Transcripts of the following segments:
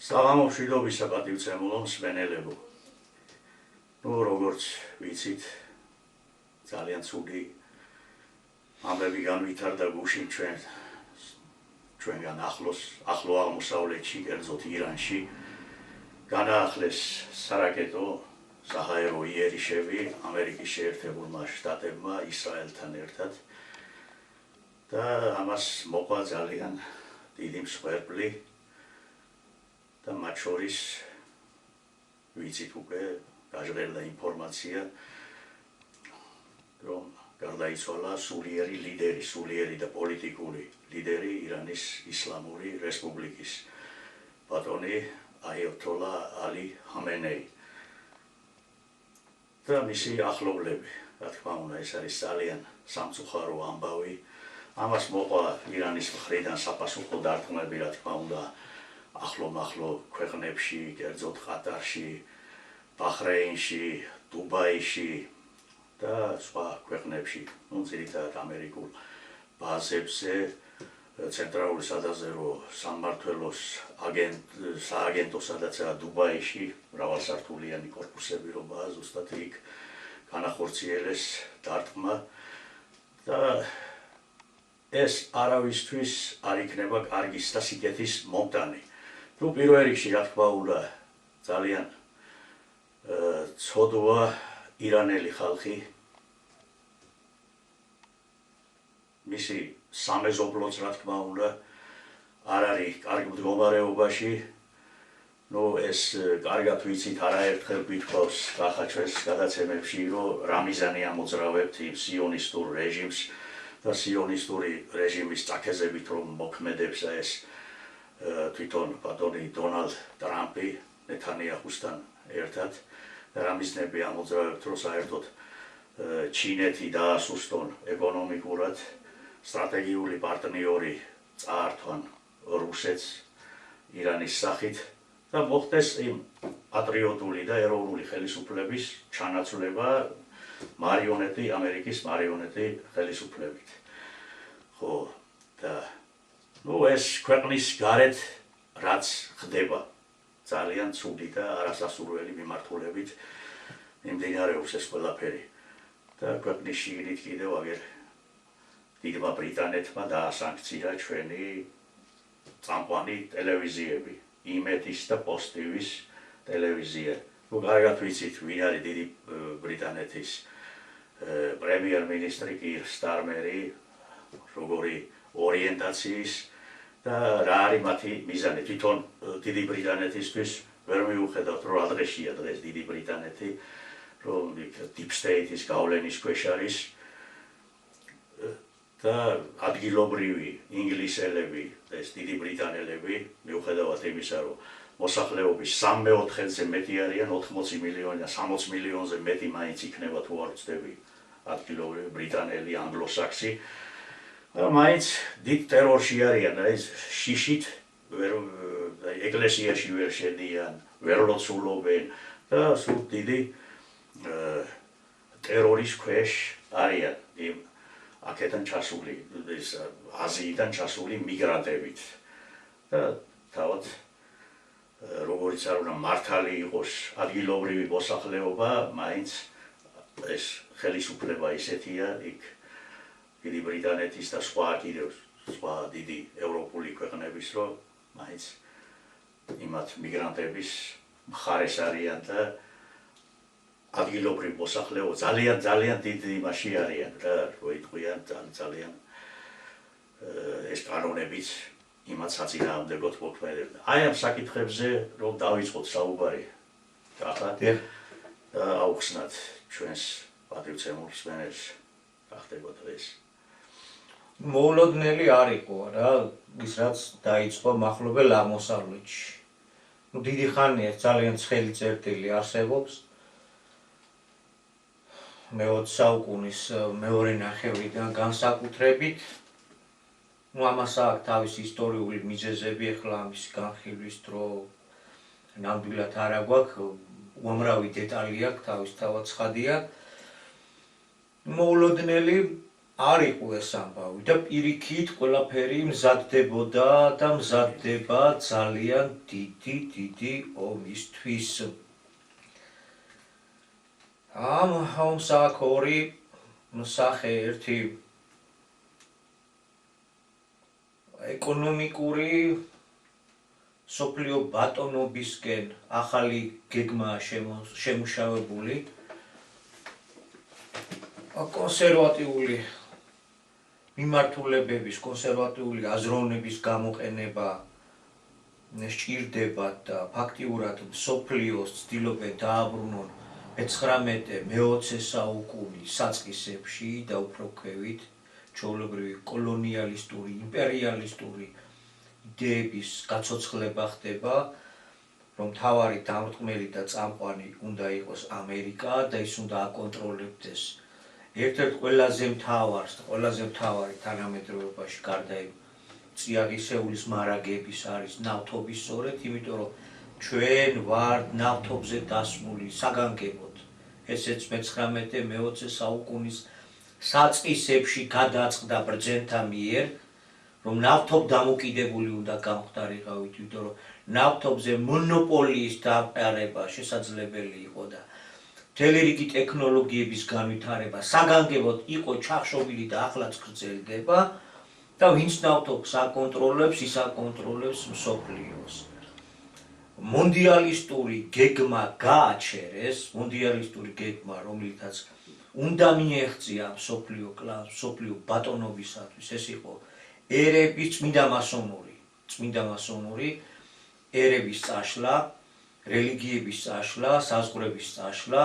საღამომშვიდობისა პატივცემულო მსმენელებო. როგორც ვიცით, ძალიან ცუდი ამბები განვითარდა გუშინ ჩვენგან ახლო აღმოსავლეთში, კერძოდ ირანში. განაახლეს სარაკეტო საჰაერო იერიშები ამერიკის შეერთებულმა შტატებმა ისრაელთან ერთად და ამას მოყვა ძალიან დიდი მსხვერპლი და მათ შორის ვიცით უკვე გაჟღერდა ინფორმაცია, რომ გარდაიცვალა სულიერი და პოლიტიკური ლიდერი ირანის ისლამური რესპუბლიკის ბატონი აიათოლა ალი ხამენეი და მისი ახლობლები. რა თქმა უნდა, ეს არის ძალიან სამწუხარო ამბავი. ამას მოყვა ირანის მხრიდან საპასუხო დარტყმები, რა თქმა უნდა, ახლო ქვეყნებში, კერძოდ ყატარში, ბაჰრეინში, დუბაიში და სხვა ქვეყნებში, ძირითადად ამერიკულ ბაზებზე, ცენტრალური სადაზვერვო სამმართველოს სააგენტო სადაცაა დუბაიში, მრავალსართულიანი კორპუსები რომაა, ზუსტად იქ განახორციელეს დარტყმა და ეს არავისთვის არ იქნება კარგის და სიკეთის მომტანი. პირველ რიგში, რა თქმა უნდა, ძალიან ცოდვა ირანელი ხალხი, მისი სამეზობლოც, რა თქმა უნდა, არ არის კარგ მდგომარეობაში. ეს კარგად ვიცით, არაერთხელ გვითხოვს გახაჩვენს გადაცემებში, რომ რა მიზანი ამოძრავებთ იმ სიონისტურ რეჟიმს და სიონისტური რეჟიმის წაქეზებით, რომ მოქმედებს ეს თვითონ ბატონი დონალდ ტრამპი ნეთანიაჰუსთან ერთად და რა მიზნები ამოძრავებთ, რომ საერთოდ ჩინეთი დაასუსტონ ეკონომიკურად, სტრატეგიული პარტნიორი წაართვან რუსეთს ირანის სახით და მოხდეს იმ პატრიოტული და ეროვნული ხელისუფლების ჩანაცვლება ამერიკის მარიონეტი ხელისუფლებით. ხო, და ეს ქვეყნის გარეთ რაც ხდება, ძალიან ცუდი და არასასურველი მიმართულებით მიმდინარეობს ეს ყველაფერი. და ქვეყნის შიგნით კიდევ აგერ დიდმა ბრიტანეთმა დაასანქცია ჩვენი წამყვანი ტელევიზიები, იმედის და პოსტივის ტელევიზია. კარგად ვიცით, ვინ არის დიდი ბრიტანეთის პრემიერ-მინისტრი კիր სტარმერი, როგორი ორიენტაციის და რა არის მათი მიზანი. თვითონ დიდი ბრიტანეთისთვის ვერ მიუხედავთ, რომ ადრესია დღეს დიდი ბრიტანეთი, რომ deep state-ის გავლენის ქვეშ არის და ადგილობრივი ინგლისელები, ეს დიდი ბრიტანელები, მიუხედავად იმისა, რომ მოსახლეობის 3/4-ზე მეტი არიან, 80 მილიონი და 60 მილიონზე მეტი მაინც იქნება თუ არ ვწდები ადგილობრივი ბრიტანელი, ანგლოსაქსი. მაინც დიდ ტერორში არიან და ეს შიშით ეკლესიაში ვერ შედიან, ვერ ლოცულობენ და სულ დიდი ტერორის ქვეშ არიან იმ აქედან ჩასული, აზიიდან ჩასული მიგრანტებით. და თავად როგორც არ უნდა მართალი იყოს ადგილობრივი მოსახლეობა, მაინც ეს ხელისუფლება ისეთია, იქ დიდი ბრიტანეთის და სხვა დიდი ევროპული ქვეყნების, რომ მაინც იმათ მიგრანტების მხარეს არიან და ადგილობრივ მოსახლეობა ძალიან დიდ იმაში არიან და როიტყვიან ძალიან ეს კანონებიც იმათ საწინააღმდეგოდ მოქმედებდა. აი ამ საკითხებზე რომ დავიწყოთ საუბარი ახლა და აუხსნათ ჩვენს პატივცემულ მსმენელს რა ხდება დღეს. მოულოდნელი არ იყო რა, ის რაც დაიწყო მახლობელ აღმოსავლეთში. დიდი ხანია ძალიან ცხელი წერტილი არსებობს. მე-20 საუკუნის მეორე ნახევრიდან განსაკუთრებით. ამას აქვს თავისი ისტორიული მიზეზები, ახლა ამის განხილვის დრო ნამდვილად არ აგვაქვს, უამრავი დეტალი აქვს, თავისთავად ცხადია. მოულოდნელი არ იყო ეს ამბავი და პირიქით ყველაფერი მზადდებოდა და მზადდება ძალიან დიდი ომისთვის. ამ ომს აქვს ორი სახე, ერთი ეკონომიკური სოფლიო ბატონობისკენ ახალი გეგმაა შემუშავებული, კონსერვატიული მიმართულებების, კონსერვატიული აზროვნების გამოყენება სჭირდება და ფაქტიურად მსოფლიოს ცდილობენ დააბრუნონ მე-19-მე-20 საუკუნის საწყისებში და უფრო ქვევით ჩვეულებრივი კოლონიალისტური, იმპერიალისტური იდეების გაცოცხლება ხდება, რომ მთავარი დამრტყმელი და წამყვანი უნდა იყოს ამერიკა და ის უნდა აკონტროლებდეს ერთ-ერთ ყველაზე მთავარი თანამედროვეობაში გარდა იმ წიაღისეულის მარაგების არის ნავთობის სწორედ, იმიტომ რომ ჩვენ ვართ ნავთობზე დასმული საგანგებოდ. ესეც მე-19-მე-20 საუკუნის საწყისებში გადაწყდა ბრძენთა მიერ, რომ ნავთობ დამოკიდებული უნდა გამხდარიყავით, იმიტომ რომ ნავთობზე მონოპოლიის დამყარება შესაძლებელი იყო და მთელი რიგი ტექნოლოგიების განვითარება საგანგებოდ იყო ჩახშობილი და ახლაც გრძელდება და ვინც ნავთობს აკონტროლებს, ის აკონტროლებს მსოფლიოს. მონდიალისტური გეგმა გააჩერეს, მონდიალისტური გეგმა, რომლითაც უნდა მიეღწია მსოფლიო ბატონობისათვის, ეს იყო ერების წმინდა მასონური ერების წაშლა, რელიგიების წაშლა, საზღვრების წაშლა,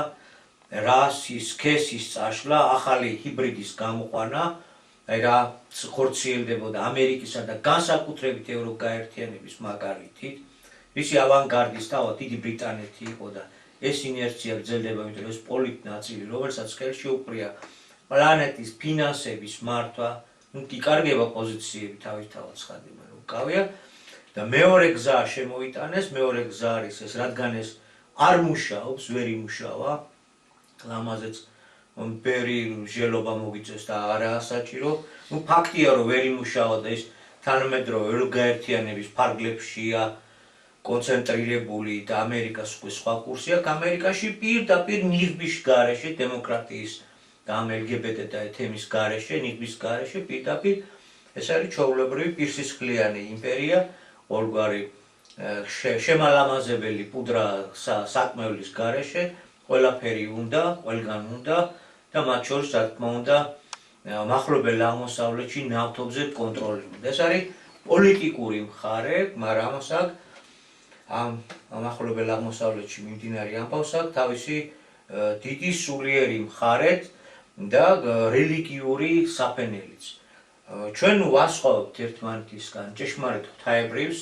რასის, სქესის წაშლა, ახალი ჰიბრიდის გამოყვანა, რაც ხორციელდებოდა ამერიკისა და განსაკუთრებით ევროკაერთიანების მაგალითით, რისი ავანგარდის თავად დიდი ბრიტანეთი იყო და ეს ინერცია გრძელდება, იმიტომ რომ ეს პოლიტნაწილი, რომელსაც ხელში უყრია პლანეტის ფინანსების მართვა, იკარგება პოზიციები თავისთავად ცხადდება, რომ გავია და მეორე გზა შემოიტანეს, მეორე გზა არის ეს, რადგან ეს არ მუშაობს, ვერ იმუშავა, ლამაზეც ბევრი ჟელობა მოგიწევს და არაა საჭირო. ფაქტია, რომ ვერ იმუშავა და ის თანამედროვე ევროკაერთიანების ფარგლებშია კონცენტრირებული და ამერიკას უკვე სხვა კურსი აქვს. ამერიკაში პირდაპირ ნიღბის გარეშე, დემოკრატიის და ამ LGBT და თემის გარეშე, ნიღბის გარეშე პირდაპირ ეს არის ჩვეულებრივი პირსისხლიანი იმპერია, ორგვარი შემალამაზებელი პუდრა საკმევლის გარეშე, ყველაფერი უნდა, ყველგან უნდა და მათ შორის რა თქმა უნდა მახლობელ აღმოსავლეთში ნავთობზე კონტროლი უნდა. ეს არის პოლიტიკური მხარე, მაგრამ ამას აქვს ამ მახლობელ აღმოსავლეთში მიმდინარე ამბავს აქვს თავისი დიდი სულიერი მხარეთ და რელიგიური საფენელიც. ჩვენ ვასხოვებთ ერთმანეთისგან ჭეშმარიტ ღვთაებრივს,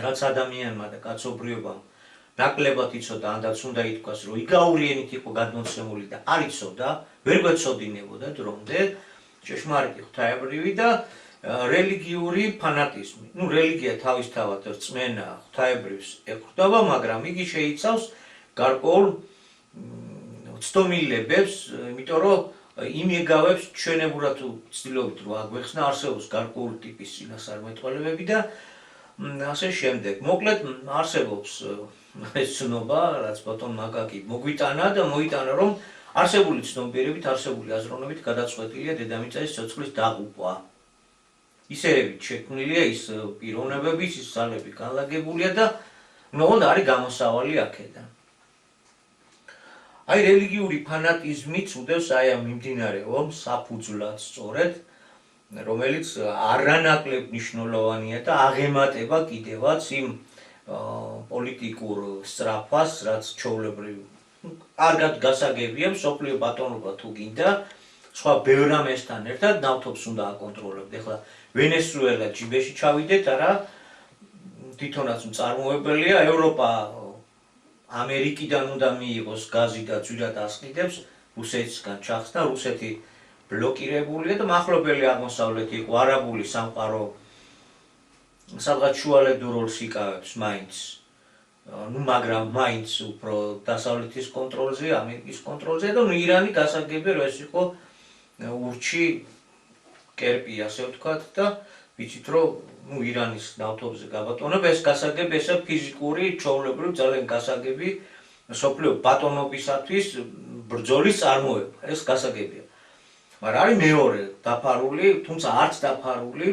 რაც ადამიანმა და კაცობრიობამ ნაკლებად იცოდა, ანდაც უნდა ითქვას, რომ იგაურიენით იყო გადმოცემული და არ იცოდა, ვერ გვეცოდინებოდა დრომდე ჭეშმარიტი ღვთაებრივი და რელიგიური ფანატიზმი. რელიგია თავისთავად რწმენა ღვთაებრივს ეყრდნობა, მაგრამ იგი შეიცავს გარკვეულ ცდომილებებს, იმიტომ რომ იმ იგავებს ჩვენებურად ვცდილობთ რომ აგვეხსნა, არსებობს გარკვეული ტიპის წინასწარმეტყველებები და ასე შემდეგ. მოკლედ არსებობს ეს ცნობა, რაც ბატონ მაკაკი მოგვიტანა და მოიტანა, რომ არსებული ცნობიერებით, არსებული აზროვნებით გადაწყვეტილია დედამიწის ცოცხლის დაღუპვა. ისერებით შექმნილია ის პიროვნებების, ის ძალები განლაგებულია და უნდა არის გამოსავალი აქედან. აი რელიგიური ფანატიზმიც უდევს აი ამ მიმდინარე ომს საფუძვლად სწორედ, რომელიც არანაკლებ მნიშვნელოვანია და აღემატება კიდევაც იმ პოლიტიკურ სწრაფას, რაც ჩვეულებრივ კარგად გასაგებია, მსოფლიო ბატონობა თუ გინდა, სხვა ბევრ რამესთან ერთად ნავთობს უნდა აკონტროლებდე. ეხლა ვენესუელა ჯიბეში ჩავიდეთ, არა თვითონაც მწარმოებელია, ევროპა ამერიკიდან უნდა მიიღოს გაზი და ძვირად ასყიდებს, რუსეთისგან ჩახსნა, რუსეთი ბლოკირებულია და მახლობელი აღმოსავლეთი იყო არაბული სამყარო სადღაც შუალედურ როლს იკავებს მაინც, მაგრამ მაინც უფრო დასავლეთის კონტროლზე, ამერიკის კონტროლზე და ირანი გასაგებია, რომ ეს იყო ურჩი კერპი ასე ვთქვათ და ვიცით რომ ირანის ნავთობზე გაბატონება ეს გასაგები ესა ფიზიკური ჩვეულებრივ ძალიან გასაგები სოფლიო ბატონობისათვის ბრძოლის წარმოება ეს გასაგებია მაგრამ არის მეორე დაფარული თუმცა არც დაფარული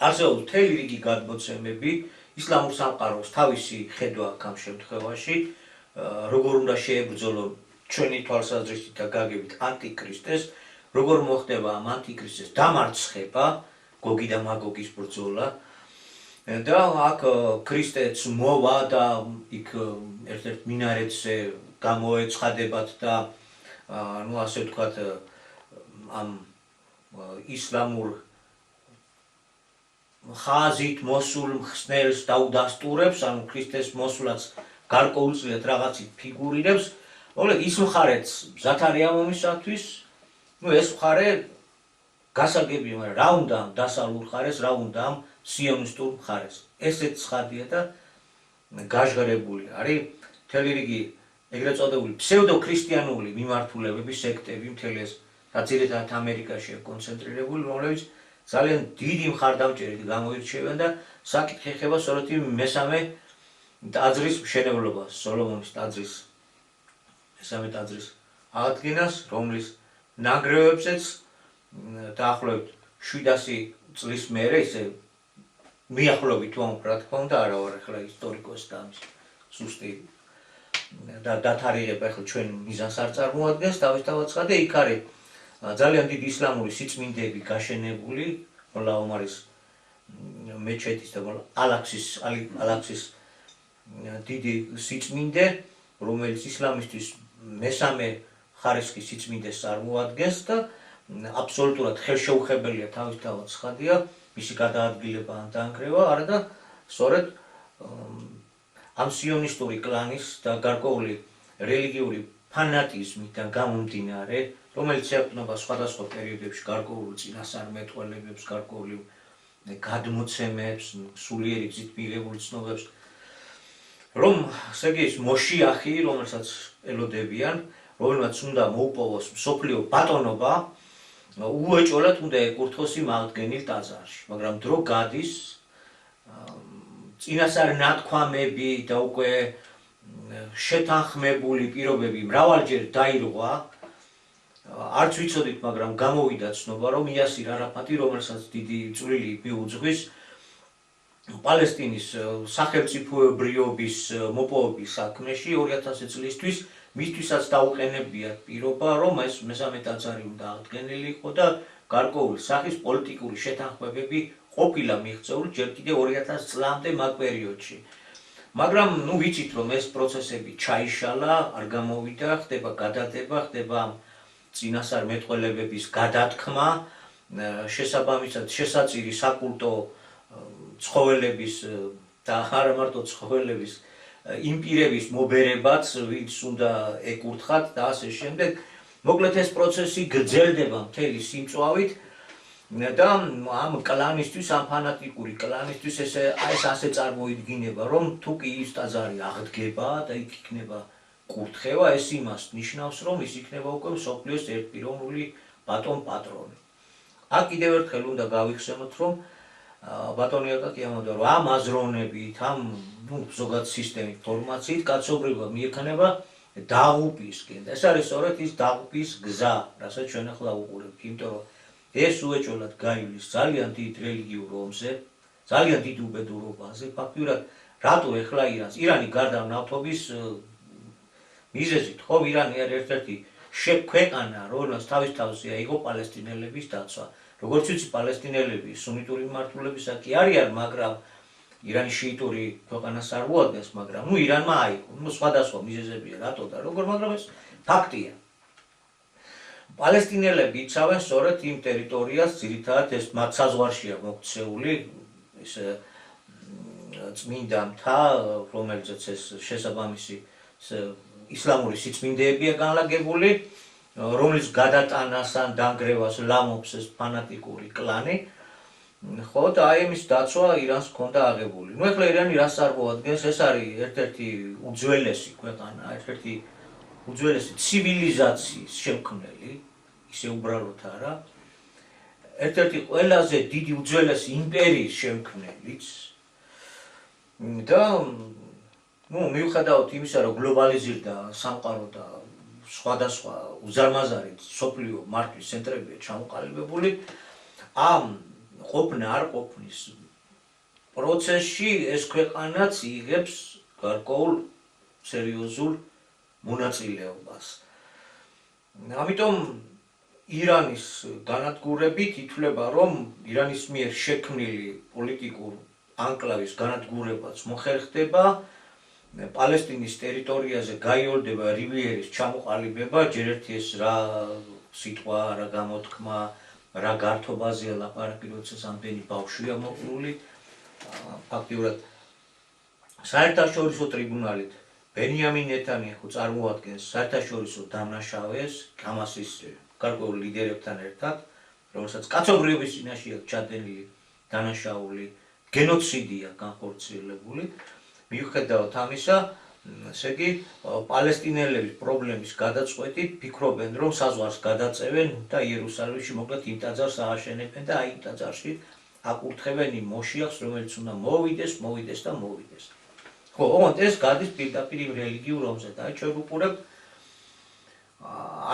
არსებობს მთელი რიგი გადმოცემები ისლამურ სამყაროს თავისი ხედვა აქვს ამ შემთხვევაში როგორ უნდა შეებრძოლონ ჩვენი თვალსაზრისით და გაგებით ანტიქრისტეს როგორ მოხდება ამ ანტიქრისტეს დამარცხება გოგი და მაგოგის ბრძოლა და აქ ქრისტეც მოვა და იქ ერთ-ერთ მინარეთზე გამოეცხადებათ და ну ასე ვთქვათ ამ ისლამურ ხაზით მოსულ მხსნელს დაუდასტურებს ანუ ქრისტეს მოსვლაც გარკვეულწილად რაღაცით ფიგურირებს მოკლედ ის მხარეც მზად არის ამ ომისათვის ну ეს მხარე გასაგებია მაგრამ რა უნდა ამ დასავლურ მხარეს რა უნდა ამ სიონისტურ მხარეს ესეც ცხადია და გაჟღერებული არის მთელი რიგი ეგრეთ წოდებული ფსევდოქრისტიანული მიმართულებების სექტები მთელი ეს რაც ძირითადად ამერიკაშია კონცენტრირებული რომლებიც ძალიან დიდი მხარდამჭერით გამოირჩევიან და საკითხი ეხება სწორედ იმ მესამე ტაძრის მშენებლობას სოლომონის ტაძრის მესამე ტაძრის აღდგენას რომლის ნანგრევებზეც დაახლოებით 700 წლის მერე ისე მიახლოებით ვამბობ რა თქმა უნდა არა ვარ ახლა ისტორიკოსი და ამის ზუსტი და დათარიღება ახლა ჩვენ მიზანს არ წარმოადგენს თავისთავად ცხადია იქ არის ძალიან დიდი ისლამური სიწმინდეები გაშენებული ლაომარის მეჩეთის და ალაქსის დიდი სიწმინდე რომელიც ისლამისთვის მესამე ხარისხის სიწმინდეს წარმოადგენს და აბსოლუტურად ხელშეუხებელია თავისთავად ცხადია მისი გადაადგილება ან დაანგრევა არა და სწორედ ამ სიონისტური კლანის და გარკვეული რელიგიური ფანატიზმიდან გამომდინარე რომელიც ეყრდნობა სხვადასხვა პერიოდებში გარკვეული წინასწარმეტყველებებს, გარკვეული გადმოცემებს, სულიერი გზით მიღებული ცნობებს, რომ ესე იგი ის მოშიახი, რომელსაც ელოდებიან, რომელმაც უნდა მოუპოვოს მსოფლიო ბატონობა, უეჭველად უნდა ეკურთხოს იმ აღდგენილ ტაძარში, მაგრამ დრო გადის წინასწარ ნათქვამები და უკვე შეთანხმებული პირობები მრავალჯერ დაირღვა არც ვიცოდით, მაგრამ გამოვიდა ცნობა, რომ იასირ არაფატი, რომელსაც დიდი წვლილი მიუძღვის პალესტინის სახელმწიფოებრიობის მოპოვების საქმეში 2000 წლისთვის მისთვისაც დაუყენებიათ პირობა, რომ ეს მესამე ტაძარი უნდა აღდგენილი იყო და გარკვეული სახის პოლიტიკური შეთანხმებები ყოფილა მიღწეული ჯერ კიდევ 2000 წლამდე მაგ პერიოდში. მაგრამ ნუ ვიცით, რომ ეს პროცესები ჩაიშალა, არ გამოვიდა, ხდება გადადება, ხდება წინასწარმეტყველებების გადათქმა, შესაბამისად შესაწირი საკულტო ცხოველების და არა მარტო ცხოველების იმ პირების მობერებაც, ვინც უნდა ეკურთხათ და ასე შემდეგ. მოკლედ ეს პროცესი გრძელდება მთელი სიმწვავით და ამ კლანისთვის, ამ ფანატიკური კლანისთვის ეს ასე წარმოიდგინება, რომ თუ კი ის ტაძარი აღდგება და იქ იქნება კურთხევა, ეს იმას ნიშნავს, რომ ის იქნება უკვე მსოფლიოს ერთპიროვნული ბატონ-პატრონი. აქ კიდევ ერთხელ უნდა გავიხსენოთ, რომ ბატონი აკაკი ამბობდა, რომ ამ აზროვნებით, ამ ზოგადად სისტემით, ფორმაციით კაცობრიობა მიექნება დაღუპისკენ. ეს არის სწორედ ის დაღუპის გზა, რასაც ჩვენ ახლა უყურებთ, იმიტომ რომ ეს უეჭველად გაივლის ძალიან დიდ რელიგიურ ომზე, ძალიან დიდ უბედურობაზე, ფაქტიურად რატო ეხლა ირანი გარდა ნავთობის მიზეზით, ხო, ირანი არის ერთ-ერთი ქვეყანა, რომელსაც თავისთავად იყო პალესტინელების დაცვა. როგორც ვიცი, პალესტინელები სუნიტური მიმართულებისა კი არიან, მაგრამ ირანი შიიტური ქვეყანას არ უადგენს, მაგრამ ირანმა აიღო. სხვადასხვა მიზეზებია რატო და როგორ, მაგრამ ეს ფაქტია. პალესტინელები იცავენ სწორედ იმ ტერიტორიას, ძირითადად ეს მათ საზღვარშია მოქცეული, ეს წმინდა მთა, რომელზეც ეს შესაბამისი ისლამური სიწმინდეებია განლაგებული, რომლის გადატანას ან დანგრევას ლამობს ეს ფანატიკური კლანი. ხო, და აი ამის დაცვა ირანს ჰქონდა აღებული. ნუ ეხლა ირანი რას წარმოადგენს? ეს არის ერთ-ერთი უძველესი ქვეყანა, ერთ-ერთი უძველესი ცივილიზაციის შემქმნელი, ისე უბრალოდ არა. ერთ-ერთი ყველაზე დიდი უძველესი იმპერიის შემქმნელიც და მიუხედავად იმისა, რომ გლობალიზირდა სამყარო და სხვადასხვა უზარმაზარი სოფლიო მართვის ცენტრებია ჩამოყალიბებული, ამ ყოფნა არ ყოფნის პროცესში ეს ქვეყანაც იღებს გარკვეულ სერიოზულ მონაწილეობას. ამიტომ ირანის განადგურებით ითვლება, რომ ირანის მიერ შექმნილი პოლიტიკურ ანკლავის განადგურებაც მოხერხდება, პალესტინის ტერიტორიაზე გაიოლდება რივიერის ჩამოყალიბება, ჯერ ერთი ეს რა სიტყვა, რა გამოთქმა, რა გართობაზეა ლაპარაკი, როცა ამდენი ბავშვია მოკლული. ფაქტიურად საერთაშორისო ტრიბუნალით ბენიამინ ნეთანიაჰუ წარმოადგენს საერთაშორისო დამნაშავეს ჰამასის გარკვეულ ლიდერებთან ერთად, რომელსაც კაცობრიობის წინაშე აქვს ჩადენილი დანაშაული, გენოციდია განხორციელებული. მიუხედავად ამისა, ესე იგი, პალესტინელების პრობლემის გადაწყვეტით ფიქრობენ, რომ საზღვარს გადაწევენ და იერუსალიმში მოკლედ იმ ტაძარს ააშენებენ და აი იმ ტაძარში აკურთხებენ იმ მოშიახს, რომელიც უნდა მოვიდეს და მოვიდეს. ხო, ოღონდ ეს გადის პირდაპირ იმ რელიგიურ ომზე და ჩვენ ვუყურებთ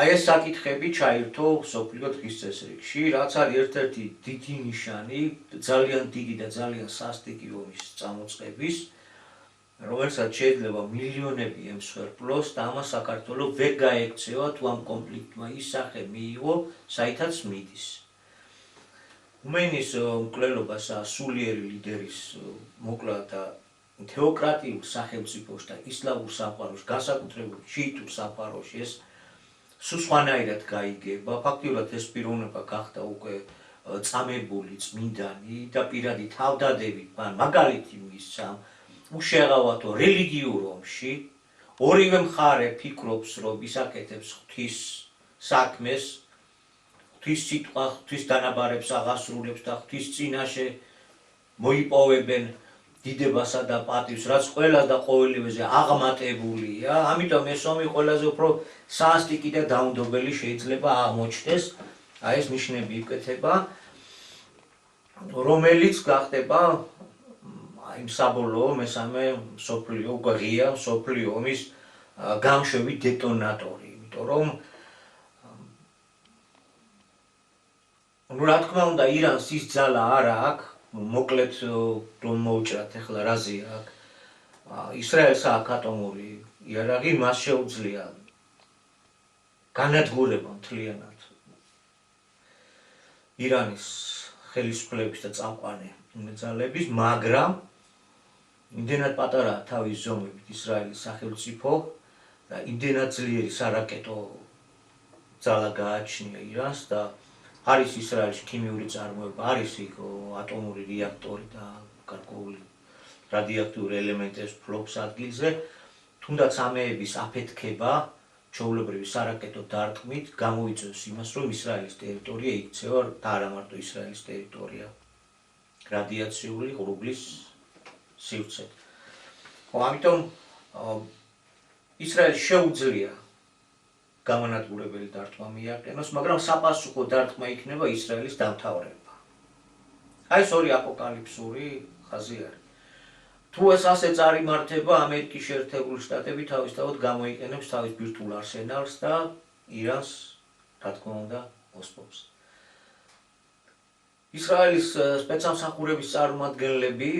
აი ეს საკითხები ჩაირთო მსოფლიო დღის წესრიგში, რაც არის ერთ-ერთი დიდი ნიშანი, ძალიან დიდი და ძალიან სასტიკი ომის წამოწყების, რომელსაც შეიძლება მილიონები ემსხვერპლოს და ამას საქართველოს ვერ გაექცევა თუ ამ კონფლიქტმა ის სახე მიიღო, საითაც მიდის. უმენის მკვლელობას სულიერი ლიდერის მოკლა და თეოკრატიულ სახელმწიფოში და ისლამურ სამყაროში, განსაკუთრებით შიიტურ სამყაროში ეს სულ სხვანაირად გაიგება. ფაქტიურად ეს პიროვნება გახდა უკვე წამებული წმინდანი და პირადი თავდადებით მაგალითი მისცა უშეღავათო რელიგიურ ომში ორივე მხარე ფიქრობს, რომ ისაკეთებს ღვთის საქმეს, ღვთის სიტყვა, ღვთის დანაბარებს აღასრულებს და ღვთის წინაშე მოიპოვებენ დიდებასა და პატივს, რაც ყველა და ყოველივეზე აღმატებულია. ამიტომ ეს ომი ყველაზე უფრო სასტიკი და დაუნდობელი შეიძლება აღმოჩნდეს. აი ეს ნიშნები იკეთება, რომელიც გახდება იმ საბოლოო მესამე მსოფლიო ღია მსოფლიო ომის გამშვები დეტონატორი. იმიტომ რომ რა თქმა უნდა ირანს ის ძალა არ აქვს, მოკლედ რომ მოვუჭრათ ახლა რაზეა აქ ისრაელს აქვს ატომური იარაღი, მას შეუძლია განადგურება მთლიანად ირანის ხელისუფლების და წამყვანი ძალების, მაგრამ იმდენად პატარაა თავის ზომებით ისრაელის სახელმწიფო და იმდენად ძლიერი სარაკეტო ძალა გააჩნია ირანს და არის ისრაელში ქიმიური წარმოება, არის იქ ატომური რეაქტორი და გარკვეული რადიოაქტიური ელემენტების ფლობს ადგილზე, თუნდაც ამეების აფეთქება ჩვეულებრივი სარაკეტო დარტყმით გამოიწვევს იმას, რომ ისრაელის ტერიტორია იქცევა და არა მარტო ისრაელის ტერიტორია რადიაციული ღრუბლის სივრცეთ. ამიტომ ისრაელს შეუძლია გამანადგურებელი დარტყმა მიაყენოს, მაგრამ საპასუხო დარტყმა იქნება ისრაელის დამთავრება. აი ეს ორი აპოკალიფსური ხაზი არის. თუ ეს ასე წარიმართება, ამერიკის შეერთებული შტატები თავისთავად გამოიყენებს თავის ბირთვულ არსენალს და ირანს, რა თქმა უნდა, ოსპობს. ისრაელის სპეცსამსახურების წარმომადგენლები,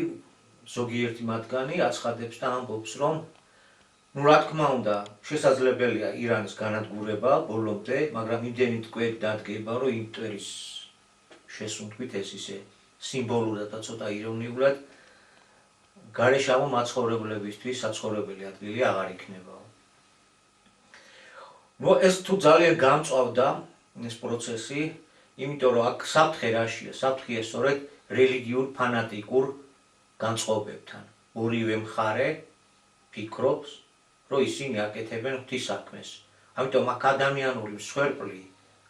ზოგიერთი მათგანი აცხადებს და ამბობს, რომ რა თქმა უნდა, შესაძლებელია ირანის განადგურება ბოლომდე, მაგრამ იმდენი ტყვეები დადგება, რომ იმ ტვერის შესუნთქვით ეს ისე სიმბოლურად და ცოტა ირონიულად გარეშამო მაცხოვრებლებისთვის საცხოვრებელი ადგილი აღარ იქნება. ეს თუ ძალიან გამწვავდა ეს პროცესი, იმიტომ რომ აქ საფრთხე რაშია? საფრთხეა სწორედ რელიგიურ ფანატიკურ განწყობებთან. ორივე მხარე ფიქრობს, რომ ისინი აკეთებენ ღვთის საქმეს. ამიტომ აქ ადამიანური მსხვერპლი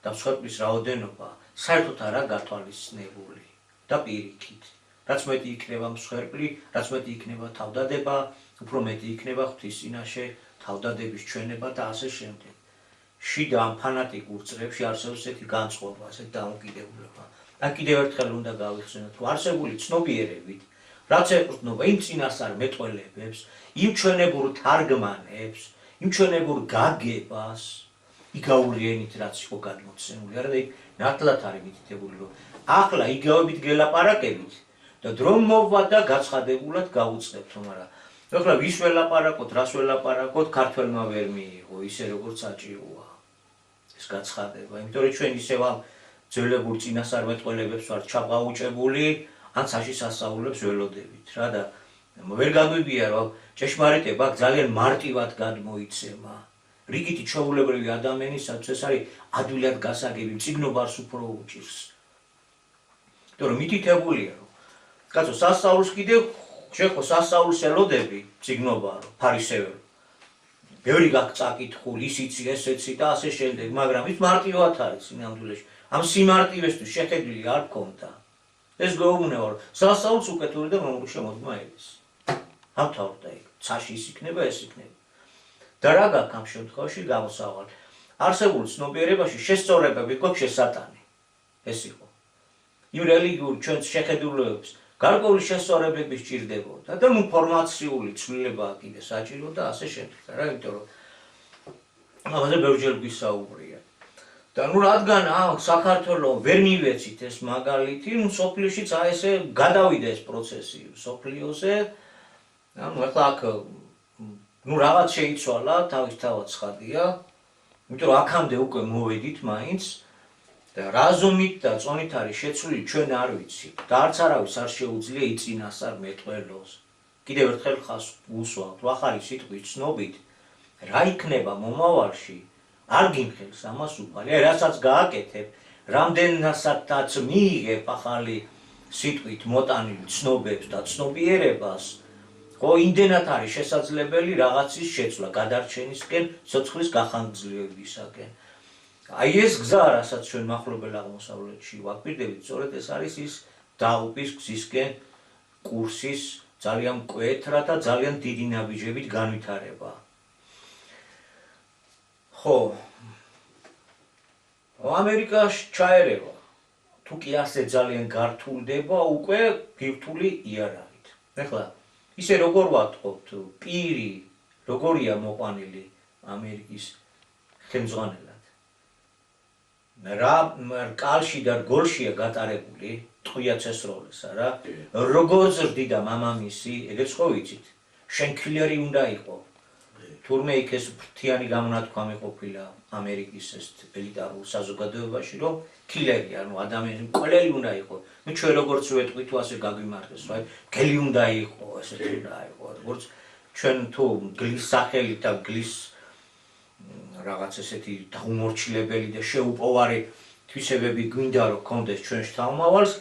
და მსხვერპლის რაოდენობა საერთოდ არა გათვალისწინებული და პირიქით. რაც მეტი იქნება მსხვერპლი, რაც მეტი იქნება თავდადება, უფრო მეტი იქნება ღვთის წინაშე თავდადების ჩვენება და ასე შემდეგ. შიდა ამ ფანატიკურ წრებში არსებობს ესეთი განწყობა, ესეთი დამოკიდებულება. და კიდევ ერთხელ უნდა გავიხსენოთ, რომ არსებული ცნობიერებით, რაც ეყრდნობა იმ წინასწარ მეტყველებებს, იმ ჩვენებურ თარგმანებს, იმ ჩვენებურ გაგებას, იგავური ენით რაც იყო გადმოცემული, არა და იქ ნათლად არის მითითებული, რომ ახლა იგავებით გელაპარაკებით და დრო მოვა და გაცხადებულად გავუწყებთ, მაგრამ ახლა ვის ველაპარაკოთ, რას ველაპარაკოთ, ქართველმა ვერ მიიღო, ისე როგორც საჭიროა ეს გაცხადება, იმიტომ რომ ჩვენ ისევ ამ ძველებურ წინასწარმეტყველებებს ვართ ჩაბღაუჭებული, ან საში სასწაულებს ველოდებით რა და ვერ გაგვიგია რომ ჭეშმარიტება ძალიან მარტივად გადმოიცემა. რიგითი ჩვეულებრივი ადამიანისაც ეს არის ადვილად გასაგები, მწიგნობარს უფრო უჭირს. იმიტომ რომ მითითებულია რომ კაცო სასწაულს კიდევ შეხო სასწაულს ელოდები მწიგნობარო, ფარისეველი. ბევრი გაკითხული, ისიცი, ესეცი და ასე შემდეგ, მაგრამ ის მარტივად არის სინამდვილეში. ამ სიმარტივესთვის შეხედვილი არ გქონდა. ეს გვეუბნება რომ სასწაულს უკეთური და მომრუშე მოდგმა ელის. ავთავრდა იქ, ცაში ის იქნება, ეს იქნება. და რა გაქვს ამ შემთხვევაში გამოსავალ? არსებულ ცნობიერებაში შესწორებები გვაქვს შესატანი. ეს იყო. იმ რელიგიურ ჩვენს შეხედულებებს გარკვეული შესწორებები სჭირდებოდა და ინფორმაციული ცვლილებაა კიდე საჭირო და ასე შემდეგ. რა, იმიტომ რომ ამაზე ბევრჯერ გვისაუბრია. და ნუ რადგან საქართველოს ვერ მივეცით ეს მაგალითი, ნუ სოფლიოშიც ესე გადავიდა ეს პროცესი სოფლიოზე. ანუ ახლა აქ ნუ რაღაც შეიცვალა, თავისთავად ცხადია. იმიტომ რომ აქამდე უკვე მოვედით მაინც და რაზომით და წონით არის შეცვლილი ჩვენ არ ვიცით. და არც არავის არ შეუძლია იწინასწარ მეტყველოს. კიდევ ერთხელ ხას უსვამთ, ახალი სიტყვის ცნობით რა იქნება მომავალში არ გიმხელს ამას უფალი, რასაც გააკეთებ, რამდენადაც მიიღებ ახალი სიტყვით მოტანილ ცნობებს და ცნობიერებას, ხო, იმდენად არის შესაძლებელი რაღაცის შეცვლა გადარჩენისკენ, სიცხლის გახანგრძლივებისაკენ. აი ეს გზა, რასაც ჩვენ მახლობელ აღმოსავლეთში ვაპირდებით, სწორედ ეს არის ის დაუპის გზისკენ კურსის ძალიან მკვეთრად და ძალიან დიდი ნაბიჯებით განვითარება. ხო, ამერიკაში ჩაერევა, თუ კი ასე ძალიან გართულდება, უკვე ბირთვული იარაღით. ეხლა, ისე როგორ ვატყობთ, პირი, როგორია მოყვანილი ამერიკის ხელმძღვანელად. რა კალში და რგოლშია გატარებული, ტყვია ცესროლესა რა, როგორ ზრდიდა მამამისი, ეგეც ხო ვიცით, შენ ქილერი უნდა იყო. თურმე იქ ეს ფრთიანი გამონათქვამი ყოფილა ამერიკის ეს ელიტარულ საზოგადოებაში, რომ ქილერი, ანუ ადამიანის მკვლელი უნდა იყო. ნუ ჩვენ როგორც ვეტყვით, თუ ასე გაგვიმართეს, რა, გელი უნდა იყო, ესეთი უნდა იყო, როგორც ჩვენ თუ გლის სახელით და გლის რაღაც ესეთი დაუმორჩილებელი და შეუპოვარი თვისებები გვინდა რომ გქონდეს ჩვენ შთამომავალს,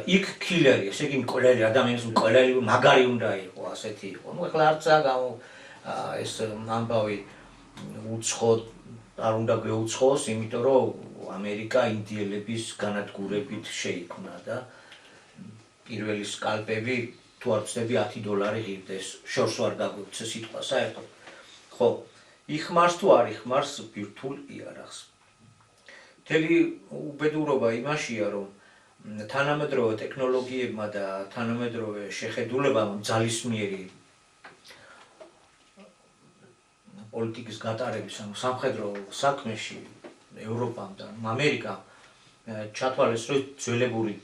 იქ ქილერი, ესე იგი მკვლელი, ადამიანის მკვლელი, მაგარი უნდა იყო, ასეთი იყო. ნუ ახლა არცა ეს ამბავი უცხოდ არ უნდა გვეუცხოს, იმიტომ რომ ამერიკა ინდიელების განადგურებით შეიქმნა და პირველი სკალპები თუ არ ვცდები $10 ღირდეს, შორს ვარ გაგვეცე სიტყვა საერთოდ. ხო, იხმარს თუ არ იხმარს ბირთვულ იარაღს. მთელი უბედურობა იმაშია, რომ თანამედროვე ტექნოლოგიებმა და თანამედროვე შეხედულებამ ძალისმიერი პოლიტიკის გატარების, ანუ სამხედრო საქმეში ევროპამ და ამერიკამ ჩათვალეს, რომ ძველებური,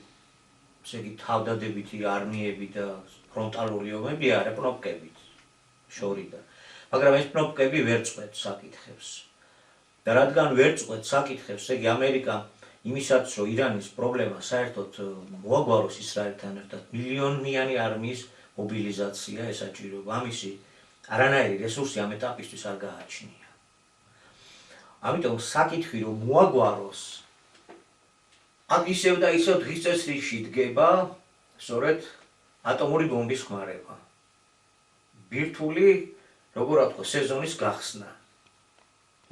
ესე იგი თავდადებითი არმიები და ფრონტალური ომები არა პროპკებით შორიდან. მაგრამ ეს პროპკები ვერ წყვეტ საკითხებს. და რადგან ვერ წყვეტ საკითხებს, ესე იგი ამერიკამ იმისაც, რომ ირანის პრობლემა საერთოდ მოაგვაროს ისრაელთან ერთად მილიონიანი არმიის მობილიზაცია ესაჭიროება. ამისი არანაირი რესურსი ამ ეტაპისთვის არ გააჩნია. ამიტომ საკითხი რომ მოაგვაროს, აქ ისევ და ისევ დღის წესრიგში დგება სწორედ ატომური ბომბის ხმარება. ბირთვული, როგორ ვთქვა, სეზონის გახსნა.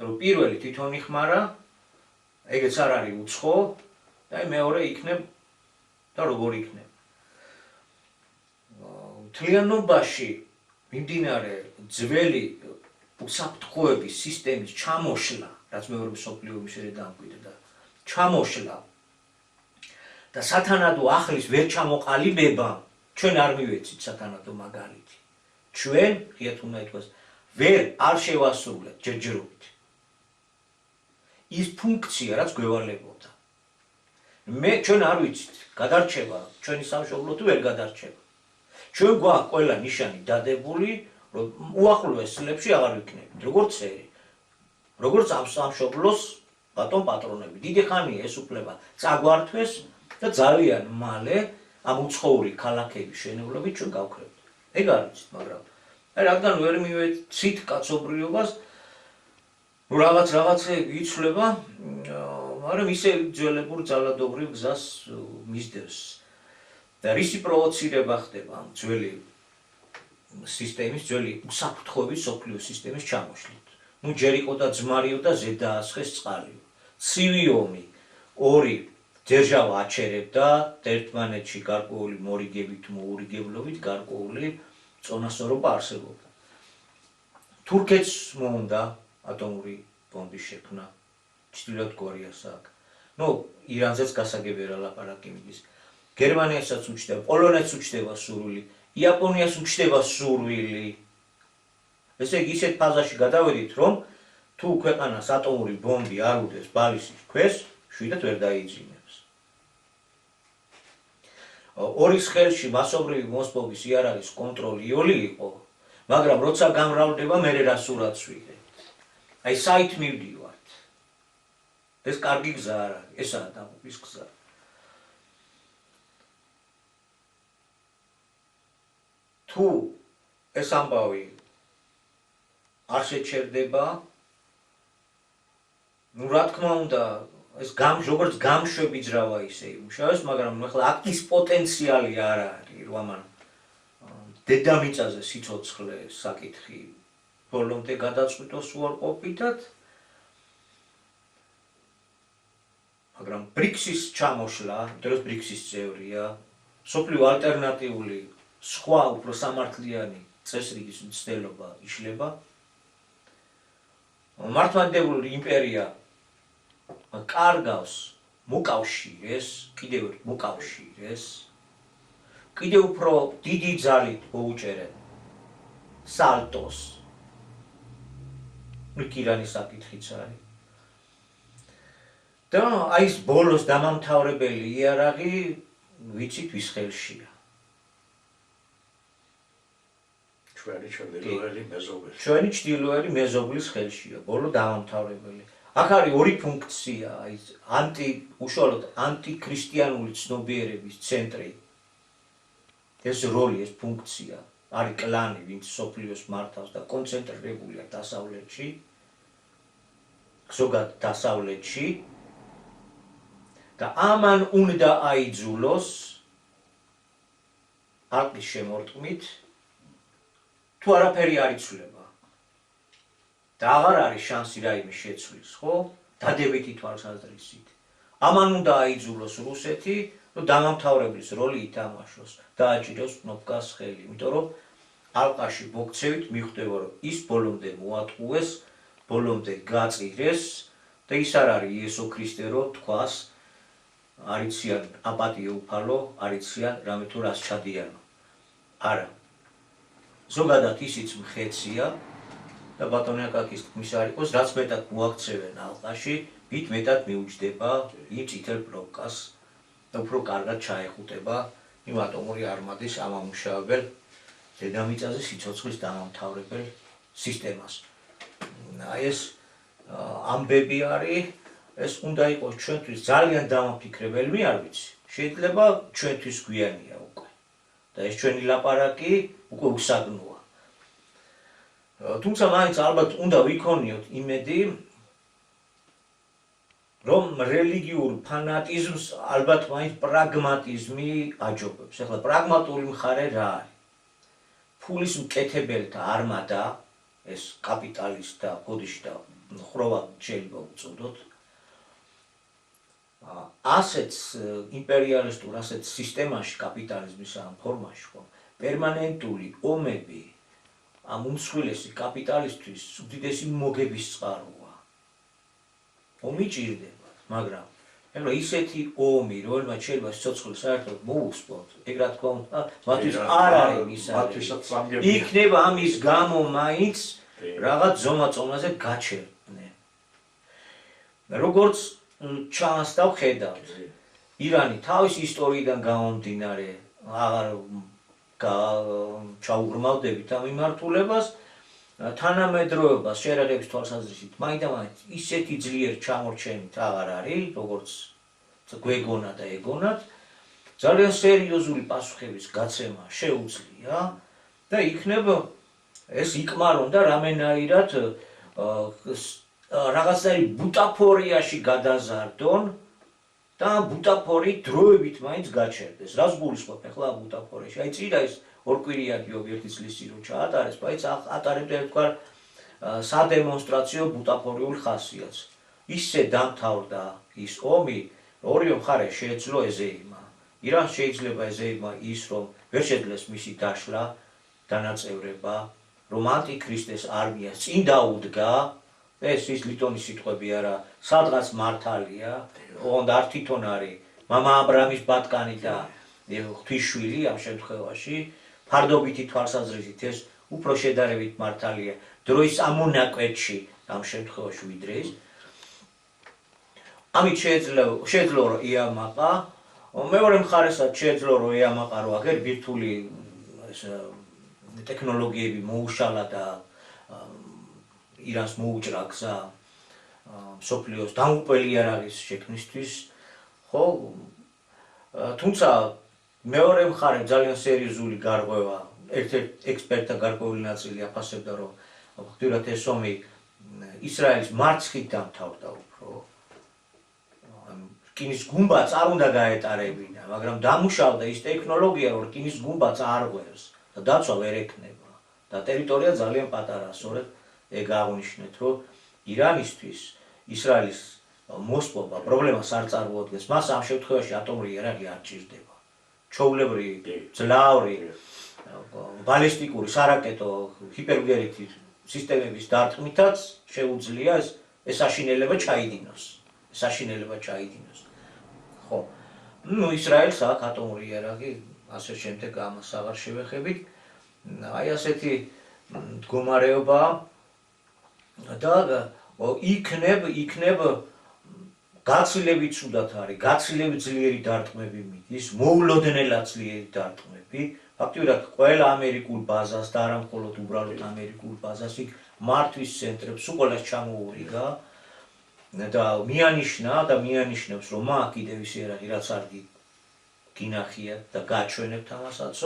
რომ პირველი თვითონ იხმარა, ეგეც არ არის უცხო და მეორე იქნებ და როგორ იქნებ. მთლიანობაში მიმდინარე ძველი უსაფრთხოების სისტემის ჩამოშლა რაც მეორე მსოფლიო ომის შემდეგ დამკვიდრდა. ჩამოშლა და სათანადო ახლის ვერ ჩამოყალიბება ჩვენ არ მივეცით სათანადო მაგალითი. ჩვენ ღიათ უნდა ითქვას ვერ არ შევასრულეთ ჯერჯერობით ის ფუნქცია რაც გვევალებოდა. ჩვენ არ ვიცით გადარჩება ჩვენი სამშობლო თუ ვერ გადარჩება. ჩვენ გვაქვს ყველა ნიშანი დადებული რომ უახლოეს წლებში აღარ ვიქნებით როგორც ერი როგორც ამ სამშობლოს ბატონ პატრონები დიდი ხანია ეს უფლება წაგვართვეს და ძალიან მალე ამ უცხოური ქალაქების შენებლობით ჩვენ გავქრებთ. ეგ არ ვიცით, მაგრამ რადგან ვერ მივეცით კაცობრიობას რაღაცები იცვლება, მაგრამ ისე ძველებურ ძალადობრივ გზას მისდევს. და რისი პროვოცირება ხდება ამ ძველი სისტემის, ძველი უსაფრთხოების სოფლიო სისტემის ჩამოშლით. ჯერ იყო და ძმარიო და ზედაასხეს წყალიო. ცივი ომი ორი ძერჟავა აჩერებდა ერთმანეთში გარკვეული მორიგებით, მოურიგებლობით გარკვეული წონასწორობა არსებობდა. თურქეთს მოუნდა ატომური ბომბის შექმნა, ჩრდილოეთ კორეას აქვს. ირანზეც გასაგები არა ლაპარაკი მიდის. გერმანიასაც უჩნდება, პოლონეთს უჩნდება სურვილი, იაპონიას უჩნდება სურვილი. ესე იგი ისეთ ფაზაში გადავედით, რომ თუ ქვეყანას ატომური ბომბი არ უდეს ბალისტის ქვეშ, შვიდად ვერ დაიძინებს. ორის ხელში მასობრივი მოსპობის იარაღის კონტროლი იოლი იყო, მაგრამ როცა გამრავლდება, მერე რა სურათს ვიღებთ. აი საით მივდივართ. ეს კარგი გზა არ არის, ესაა დამობის გზა. თუ ეს ამბავი არ შეჩერდება, რა თქმა უნდა, ეს როგორც გამშვები ძრავა ისე იმუშავებს, მაგრამ ახლა აქ ის პოტენციალი არ არის, რომ ამან დედამიწაზე სიცოცხლე საკითხი ბოლომდე გადაწყვიტოს უარყოფითად, მაგრამ ბრიქსის ჩამოშლა, დროს ბრიქსის წევრია, სოფლიო ალტერნატიული სხვა უფრო სამართლიანი წესრიგის მცდელობა იშლება. მართლმადიდებლური იმპერია კარგავს მოკავშირეს, კიდევ ერთ მოკავშირეს, კიდევ უფრო დიდი ძალით მოუჭერენ სალტოს. მიკირანის საკითხიც არის. და აი ეს ბოლოს დამამთავრებელი იარაღი ვიცით ვის ხელშია. ჩვენი ჩრდილოელი მეზობლის ხელშია, ბოლო დამამთავრებელი. აქ არის ორი ფუნქცია, უშუალოდ ანტიქრისტიანული ცნობიერების ცენტრი. ეს როლი, ეს ფუნქცია არის კლანი, ვინც სოფლიოს მართავს და კონცენტრირებულია დასავლეთში, ზოგადად დასავლეთში და ამან უნდა აიძულოს ალყის შემორტყმით თუ არაფერი არ იცვლება და აღარ არის შანსი რაიმე შეცვლის, ხო? დადებითი თვალსაზრისით. ამან უნდა აიძულოს რუსეთი, რომ დამამთავრებლის როლი ითამაშოს და აჭიროს კნოპკას ხელი, იმიტომ რომ ალყაში მოქცევით მიხვდება, რომ ის ბოლომდე მოატყუეს, ბოლომდე გაწირეს და ის არ არის იესო ქრისტე, რომ თქვას არიციან აპატიო უფალო, არიციან რამე თუ რას ჩადიანო. არა. ზოგადად ისიც მხეცია და ბატონი აკაკის თქმის არ იყოს, რაც მეტად მოაქცევენ ალყაში, მით მეტად მიუჯდება იმ წითელ პროკას და უფრო კარგად ჩაეხუტება იმ ატომური არმადის ამამუშავებელ დედამიწაზე სიცოცხლის დამამთავრებელ სისტემას. აი ეს ამბები არის, ეს უნდა იყოს ჩვენთვის ძალიან დამაფიქრებელი, მე არ ვიცი. შეიძლება ჩვენთვის გვიანია უკვე. და ეს ჩვენი ლაპარაკი უკვე უსაგნოა. თუმცა მაინც ალბათ უნდა ვიქონიოთ იმედი, რომ რელიგიურ ფანატიზმს ალბათ მაინც პრაგმატიზმი აჯობებს. ახლა პრაგმატული მხარე რა არის? ფულის მკეთებელთა არმადა, ეს კაპიტალისტთა ბოდიშთა ხროვა შეიძლება უწოდოთ. ასეთ იმპერიალისტურ, ასეთ სისტემაში, კაპიტალიზმის ამ ფორმაში, ხო, პერმანენტული ომები ამ უმსხვილესი კაპიტალისტვის უდიდესი მოგების წყაროა. ომი ჭირდება, მაგრამ ეხლა ისეთი ომი, რომელმაც შეიძლება სიცოცხლე საერთოდ მოусწროთ, ეგ რა თქმა უნდა, მათთვის არ არის მისაღები. იქნება ამის გამო მაინც რაღაც ზომა-წონაზე გაჩერდნენ. როგორც ჩანს და ვხედავთ, ირანი თავის ისტორიიდან გამომდინარე აღარ ჩაუღრმავდებით ამ მიმართულებას, თანამედროვეობას შერეღების თვალსაზრისით მაინდა-მაინც ისეთი ძლიერ ჩამორჩენით აღარ არის, როგორც გვეგონა და ეგონათ, ძალიან სერიოზული პასუხების გაცემა შეუძლია და იქნება ეს იკმარონ და რამენაირად რაღაცნაირი ბუტაფორიაში გადაზარდონ და ბუტაფორი დროებით მაინც გაჩერდეს. რას გულისხმობ ახლა ბუტაფორიაში? აი წინა ის ორკვირიანი ზოგიერთი წლის წინ რო ჩაატარეს, მაინც ატარებდა თქვა სადემონსტრაციო ბუტაფორიული ხასიათს. ისე დამთავრდა ის ომი, ორივე მხარე შეეძლო ეზეირმა. ირანს შეიძლება ეზეირმა ის, რომ ვერ შეძლეს მისი დაშლა, დანაწევრება, რომ ანტიქრისტეს არმიას წინ დაუდგა, ეს ის ლიტონის სიტყვები არა, სადღაც მართალია, ოღონდ არ თვითონ არის მამა აბრამის ბატკანი და ღვთისშვილი ამ შემთხვევაში, ფარდობითი თვალსაზრისით ეს უფრო შედარებით მართალია დროის ამონაკვეთში ამ შემთხვევაში ვიდრე ის. ამით შეეძლო რომ იამაყა, მეორე მხარესაც შეეძლო რომ იამაყა რო აგერ ბირთვული ტექნოლოგიები მოუშალა და ირანს მოუჭრა გზა მსოფლიოს დამუყველი იარაღის შექმნისთვის, ხო? თუმცა მეორე მხარე ძალიან სერიოზული გარღვევა, ერთ-ერთ ექსპერტთა გარკვეული ნაწილი აფასებდა, რომ ხშირად ეს ომი ისრაელის მარცხით დამთავრდა უფრო. რკინის გუმბათს არ უნდა გაეტარებინა, მაგრამ დამუშავდა ის ტექნოლოგია, რომ რკინის გუმბათს არ ღვევს და დაცვა ვერ ექნება და ტერიტორია ძალიან პატარაა, სწორედ ეგ აღნიშნეთ, რომ ირანისთვის ისრაელის მოსპობა პრობლემას არ წარმოადგენს, მას ამ შემთხვევაში ატომური იარაღი არ ჭირდება. ჩვეულებრივი, ძლავრი, ბალისტიკური, სარაკეტო, ჰიპერბგერითი სისტემების დარტყმითაც შეუძლია ეს აშინელება ჩაიდინოს. ხო, ისრაელს აქვს ატომური იარაღი, ასე შემდეგ ამას აღარ შევეხებით. აი ასეთი მდგომარეობა და იქნებ გაცილებით ცუდად არის, გაცილებით ძლიერი დარტყმები მიდის, მოულოდნელად ძლიერი დარტყმები. ფაქტიურად ყველა ამერიკულ ბაზას და არა მხოლოდ უბრალოდ ამერიკულ ბაზას იქ მართვის ცენტრებს უყოლას ჩამოურიგა და მიანიშნებს, რომ აქ კიდევ ის იარაღი რაც არ გინახიათ და გაჩვენებთ ამასაც,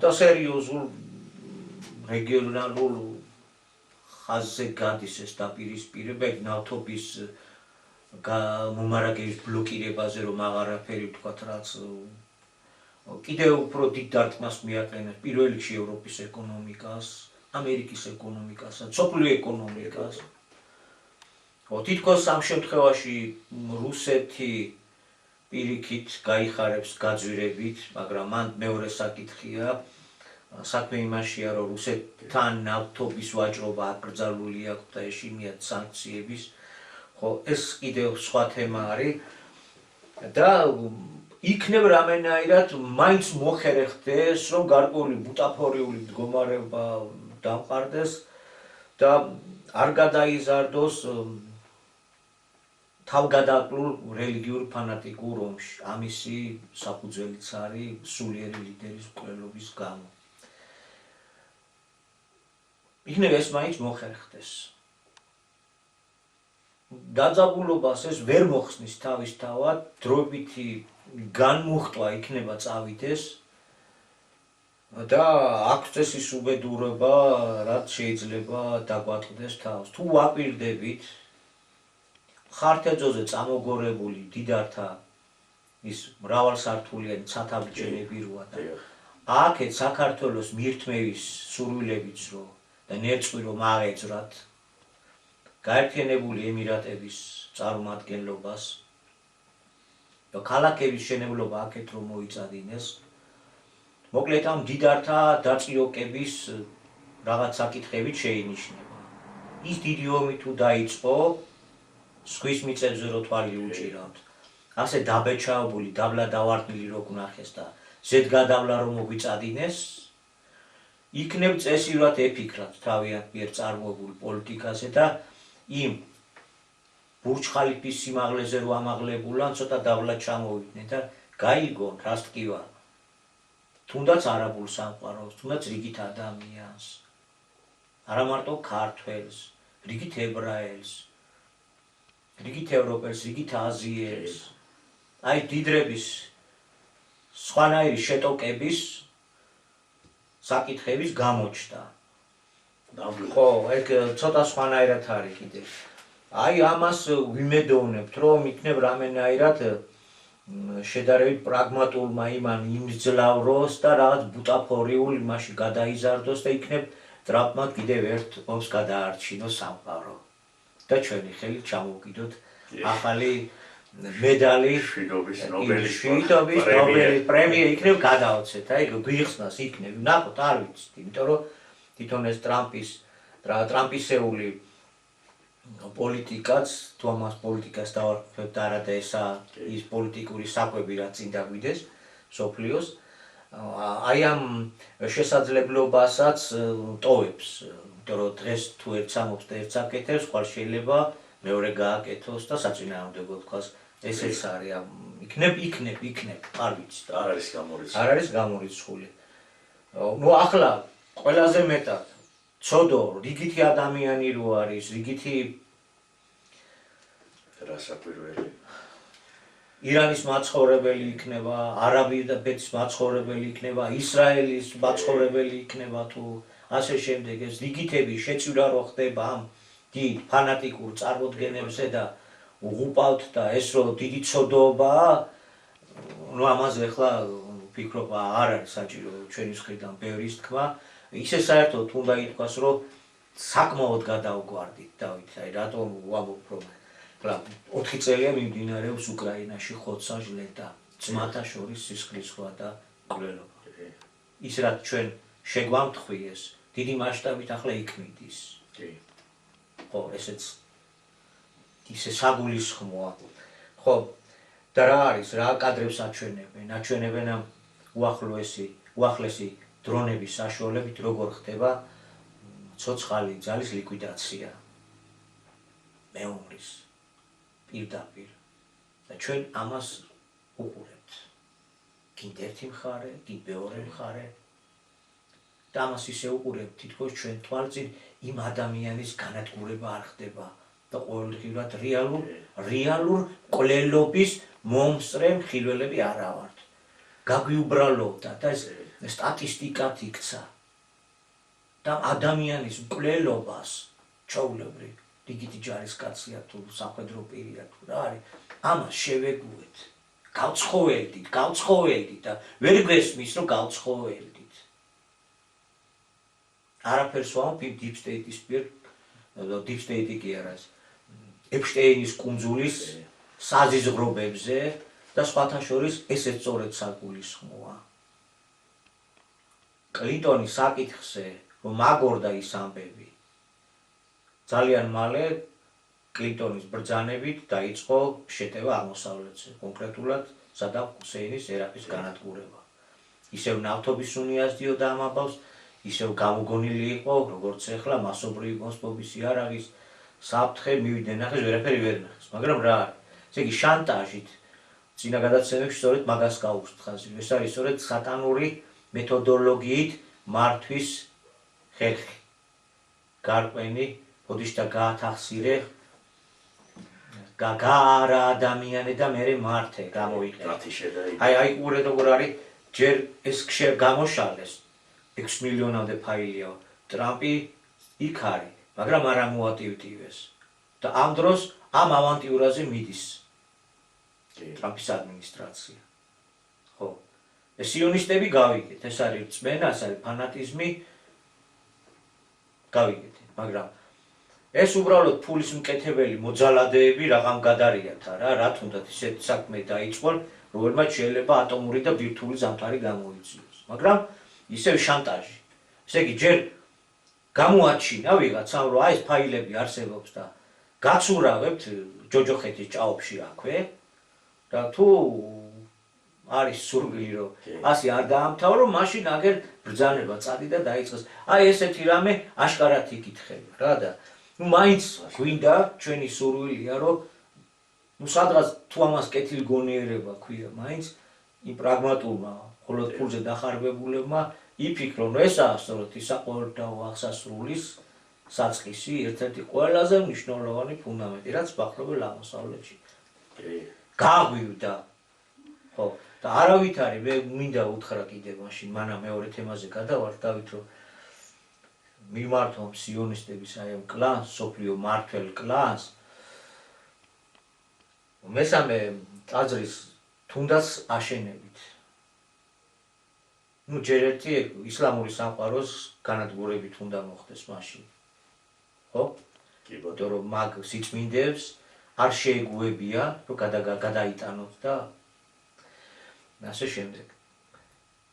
და სერიოზულ რეგიონალურ ხაზზე გადის ეს დაპირისპირება, ნავთობის მომარაგების ბლოკირებაზე, რომ აღარაფერი ვთქვათ, რაც კიდევ უფრო დიდ დარტყმას მიაყენებს პირველ რიგში ევროპის ეკონომიკას, ამერიკის ეკონომიკას, მსოფლიო ეკონომიკას. თითქოს ამ შემთხვევაში რუსეთი პირიქით გაიხარებს გაძვირებით, მაგრამ მან მეორე საკითხია, საქმე იმაშია, რომ რუსეთთან ნავთობის ვაჭრობა აკრძალული აქვს და ეშინიათ სანქციების, ხო, ეს კიდევ სხვა თემა არის და იქნებ რამენაირად მაინც მოხერხდეს, რომ გარკვეული ბუტაფორიული მდგომარეობა დამყარდეს და არ გადაიზარდოს თავგადაკლულ რელიგიურ ფანატიკურ ომში. ამისი საფუძველიც არის სულიერი ლიდერის მკვლელობის გამო. იქნებ ეს მაინც მოხერხდეს. დაძაბულობას ეს ვერ მოხსნის თავისთავად, დროებითი განმუხტვა იქნება წავიდეს და აქვს წესის უბედურება, რაც შეიძლება დაგვატყდეს თავს. თუ ვაპირდებით ხართეძოზე წამოგორებული დიდართა ის მრავალსართულიანი ცათამბჯენები როა და აქეთ საქართველოს მირთმევის სურვილებიც რო და ნერწყვი რომ აღეძრათ გაერთიანებული ემირატების წარმომადგენლობას და ქალაქების შენებლობა აქეთ რომ მოიწადინეს, მოკლედ ამ დიდართა დაწიოკების რაღაც საკითხებით შეინიშნება. ის დიდი ომი თუ დაიწყო, სხვის მიწებზე რო თვალი უჭირავთ. ასე დაბეჭაებული, დაბლა დავარდნილი რო გნახეს და ზედგადავლა რომ მოგვიწადინეს, იქნებ წესივრად ეფიქრათ თავიანთ მიერ წარმოებული პოლიტიკაზე და იმ ბურჯ ხალიფის სიმაღლეზე რო ამაღლებულან ცოტა დაბლა ჩამოვიდნენ და გაიგონ რას ტკივა. თუნდაც არაბულ სამყაროს, თუნდაც რიგით ადამიანს, არა მარტო ქართველს, რიგით ებრაელს, რიგით ევროპელს, რიგით აზიელს. აი დიდრების სხვანაირი შეტოკების საკითხების გამოჩნდა. ხო, ეგ ცოტა სხვანაირად არის კიდე. აი ამას ვიმედოვნებთ, რომ იქნებ რამენაირად შედარებით პრაგმატულმა იმან იმძლავროს და რაღაც ბუტაფორიულ იმაში გადაიზარდოს და იქნებ ტრამპმა კიდევ ერთ ომს გადაარჩინოს სამყარო. და ჩვენი ხელით ჩამოვკიდოთ ახალი მედალი შვიდობის ნობელის პრემია იქნებ გადაოცეთ. აი გვიხსნას იქნებ. ნახოთ, არ ვიცით, იმიტომ რომ თვითონ ეს ტრამპისეული პოლიტიკაც, თუ ამას პოლიტიკას დავარქვევთ არა და ესა ის პოლიტიკური საკვები რაც წინ დაგვიდეს მსოფლიოს, აი ამ შესაძლებლობასაც ტოვებს, იმიტომ რომ დღეს თუ ერთს ამობს და ერთს აკეთებს, ხვალ შეიძლება მეორე გააკეთოს და საწინააღმდეგო თქვას ესეც არის, იქნებ, არ ვიცით. არ არის გამორიცხული. ნუ ახლა ყველაზე მეტად ცოდო, რიგითი ადამიანი რო არის, რიგითი რასაკვირველი ირანის მაცხოვრებელი იქნება, არაბეთის მაცხოვრებელი იქნება, ისრაელის მაცხოვრებელი იქნება თუ ასე შემდეგ, ეს რიგითები შეწირა რო ხდება ამ დიდ ფანატიკურ წარმოდგენებზე და უღუპავთ და ეს რო დიდი ცოდოებაა, ნუ ამაზე ახლა ვფიქრობ არ არის საჭირო ჩვენი მხრიდან ბევრის თქმა, ისე საერთოდ უნდა ითქვას, რომ საკმაოდ გადავგვარდით დავით, აი რატომ ვამბობ, რომ ახლა 4 წელია მიმდინარეობს უკრაინაში ხოცა ჟლეტა, ძმათა შორის სისხლისღვრა და მკვლელობა. ის რაც ჩვენ შეგვამთხვიეს, დიდი მასშტაბით ახლა იქ მიდის. ხო, ესეც ისე საგულისხმოა. ხო, და რა არის, რა კადრებს აჩვენებენ ამ უახლესი დრონების საშუალებით როგორ ხდება ცოცხალი ძალის ლიკვიდაცია მეომრის პირდაპირ და ჩვენ ამას უყურებთ. კიდევ ერთი მხარე, კიდევ მეორე მხარე და ამას ისე უყურებთ, თითქოს ჩვენ თვალწინ იმ ადამიანის განადგურება არ ხდება და ყოველდღიურად რეალურ მკვლელობის მომსწრე მხილველები არა ვართ. გაგვიუბრალოვდა და ეს სტატისტიკად იქცა და ადამიანის მკვლელობას ჩაულებრი რიგითი ჯარისკაცია თუ სამხედრო პირია თუ რა არის, ამას შევეგუეთ, გავცხოველდით და ვერ გვესმის, რომ გავცხოველდით. არაფერს ვამბობ იმ დიპ სტეიტის მიერ, დიპ სტეიტი კი არა, ეპშტეინის კუნძულის საზიზღრობებზე და სხვათა შორის ესეც სწორედ საგულისხმოა. კლინტონის საკითხზე, რომ მაგორდა ის ამბები, ძალიან მალე კლინტონის ბრძანებით დაიწყო შეტევა აღმოსავლეთზე, კონკრეტულად სადამ ჰუსეინის ერაყის განადგურება. ისევ ნავთობის უნიას დიოდა ამ ამბავს, ისევ გამოგონილი იყო, როგორც ახლა მასობრივი მოსპობის იარაღის საფრთხე მივიდნენ ნახეს, ვერაფერი ვერ ნახეს, მაგრამ რა არის? ესე იგი შანტაჟით წინა გადაცემებში სწორედ მაგას გაუსთხაზი. ეს არის სწორედ სატანური მეთოდოლოგიით მართვის ხერხი. გარკვენი, ბოდიშთა გაათახსირე, გაარა ადამიანე და მერე მართე გამოიყენე. აი ყურე როგორ არის, ჯერ ეს გამოშალეს 6 მილიონამდე ფაილია. ტრამპი იქ არის, მაგრამ არ ამოატივტივეს. და ამ დროს ამ ავანტიურაზე მიდის ტრამპის ადმინისტრაცია. ხო. ეს სიონისტები გავიგეთ, ეს არის რწმენა, ეს არის ფანატიზმი. გავიგეთ, მაგრამ ეს უბრალოდ ფულის მკეთებელი მოძალადეები რაღაცამ გადარიათ არა, რა თუნდაც ისეთი საქმე დაიწყონ, რომელმაც შეიძლება ატომური და ბირთვული ზამთარი გამოიწვიოს. მაგრამ ისევ შანტაჟი. ესე იგი ჯერ გამოაჩინა ვიღაცამ, რომ აი ეს ფაილები არსებობს და გაცურავებთ ჯოჯოხეთის ჭაობში აქვე და თუ არის სურვილი რომ ასე არ დაამთავრო, მაშინ აგერ ბრძანება წადი და დაიწყეს. აი ესეთი რამე აშკარად იკითხება რა და მაინც გვინდა ჩვენი სურვილია რომ სადღაც თუ ამას კეთილგონიერება ქვია, მაინც იმ პრაგმატულმა მხოლოდ ფულზე დახარბებულებმა იფიქრონ, რომ ესაა სწორედ ის საყოველთაო აღსასრულის საწყისი, ერთ-ერთი ყველაზე მნიშვნელოვანი ფუნდამენტი, რაც ბახტობელ აღმოსავლეთში გაგვივდა. ხო, და არავითარი მე მინდა უთხრა კიდე მაშინ, მანამ მეორე თემაზე გადავარ, დავით რომ მიმართვამ სიონისტების აი ამ კლანს, სოფლიო მართველ კლანს. მესამე ტაძრის თუნდაც აშენებით. ჯერ ერთი ისლამური სამყაროს განადგურებით უნდა მოხდეს მაშინ. ხო? იმიტომ რომ მაგ სიწმინდეებს არ შეეგუებია, რომ გადაიტანოთ და ასე შემდეგ.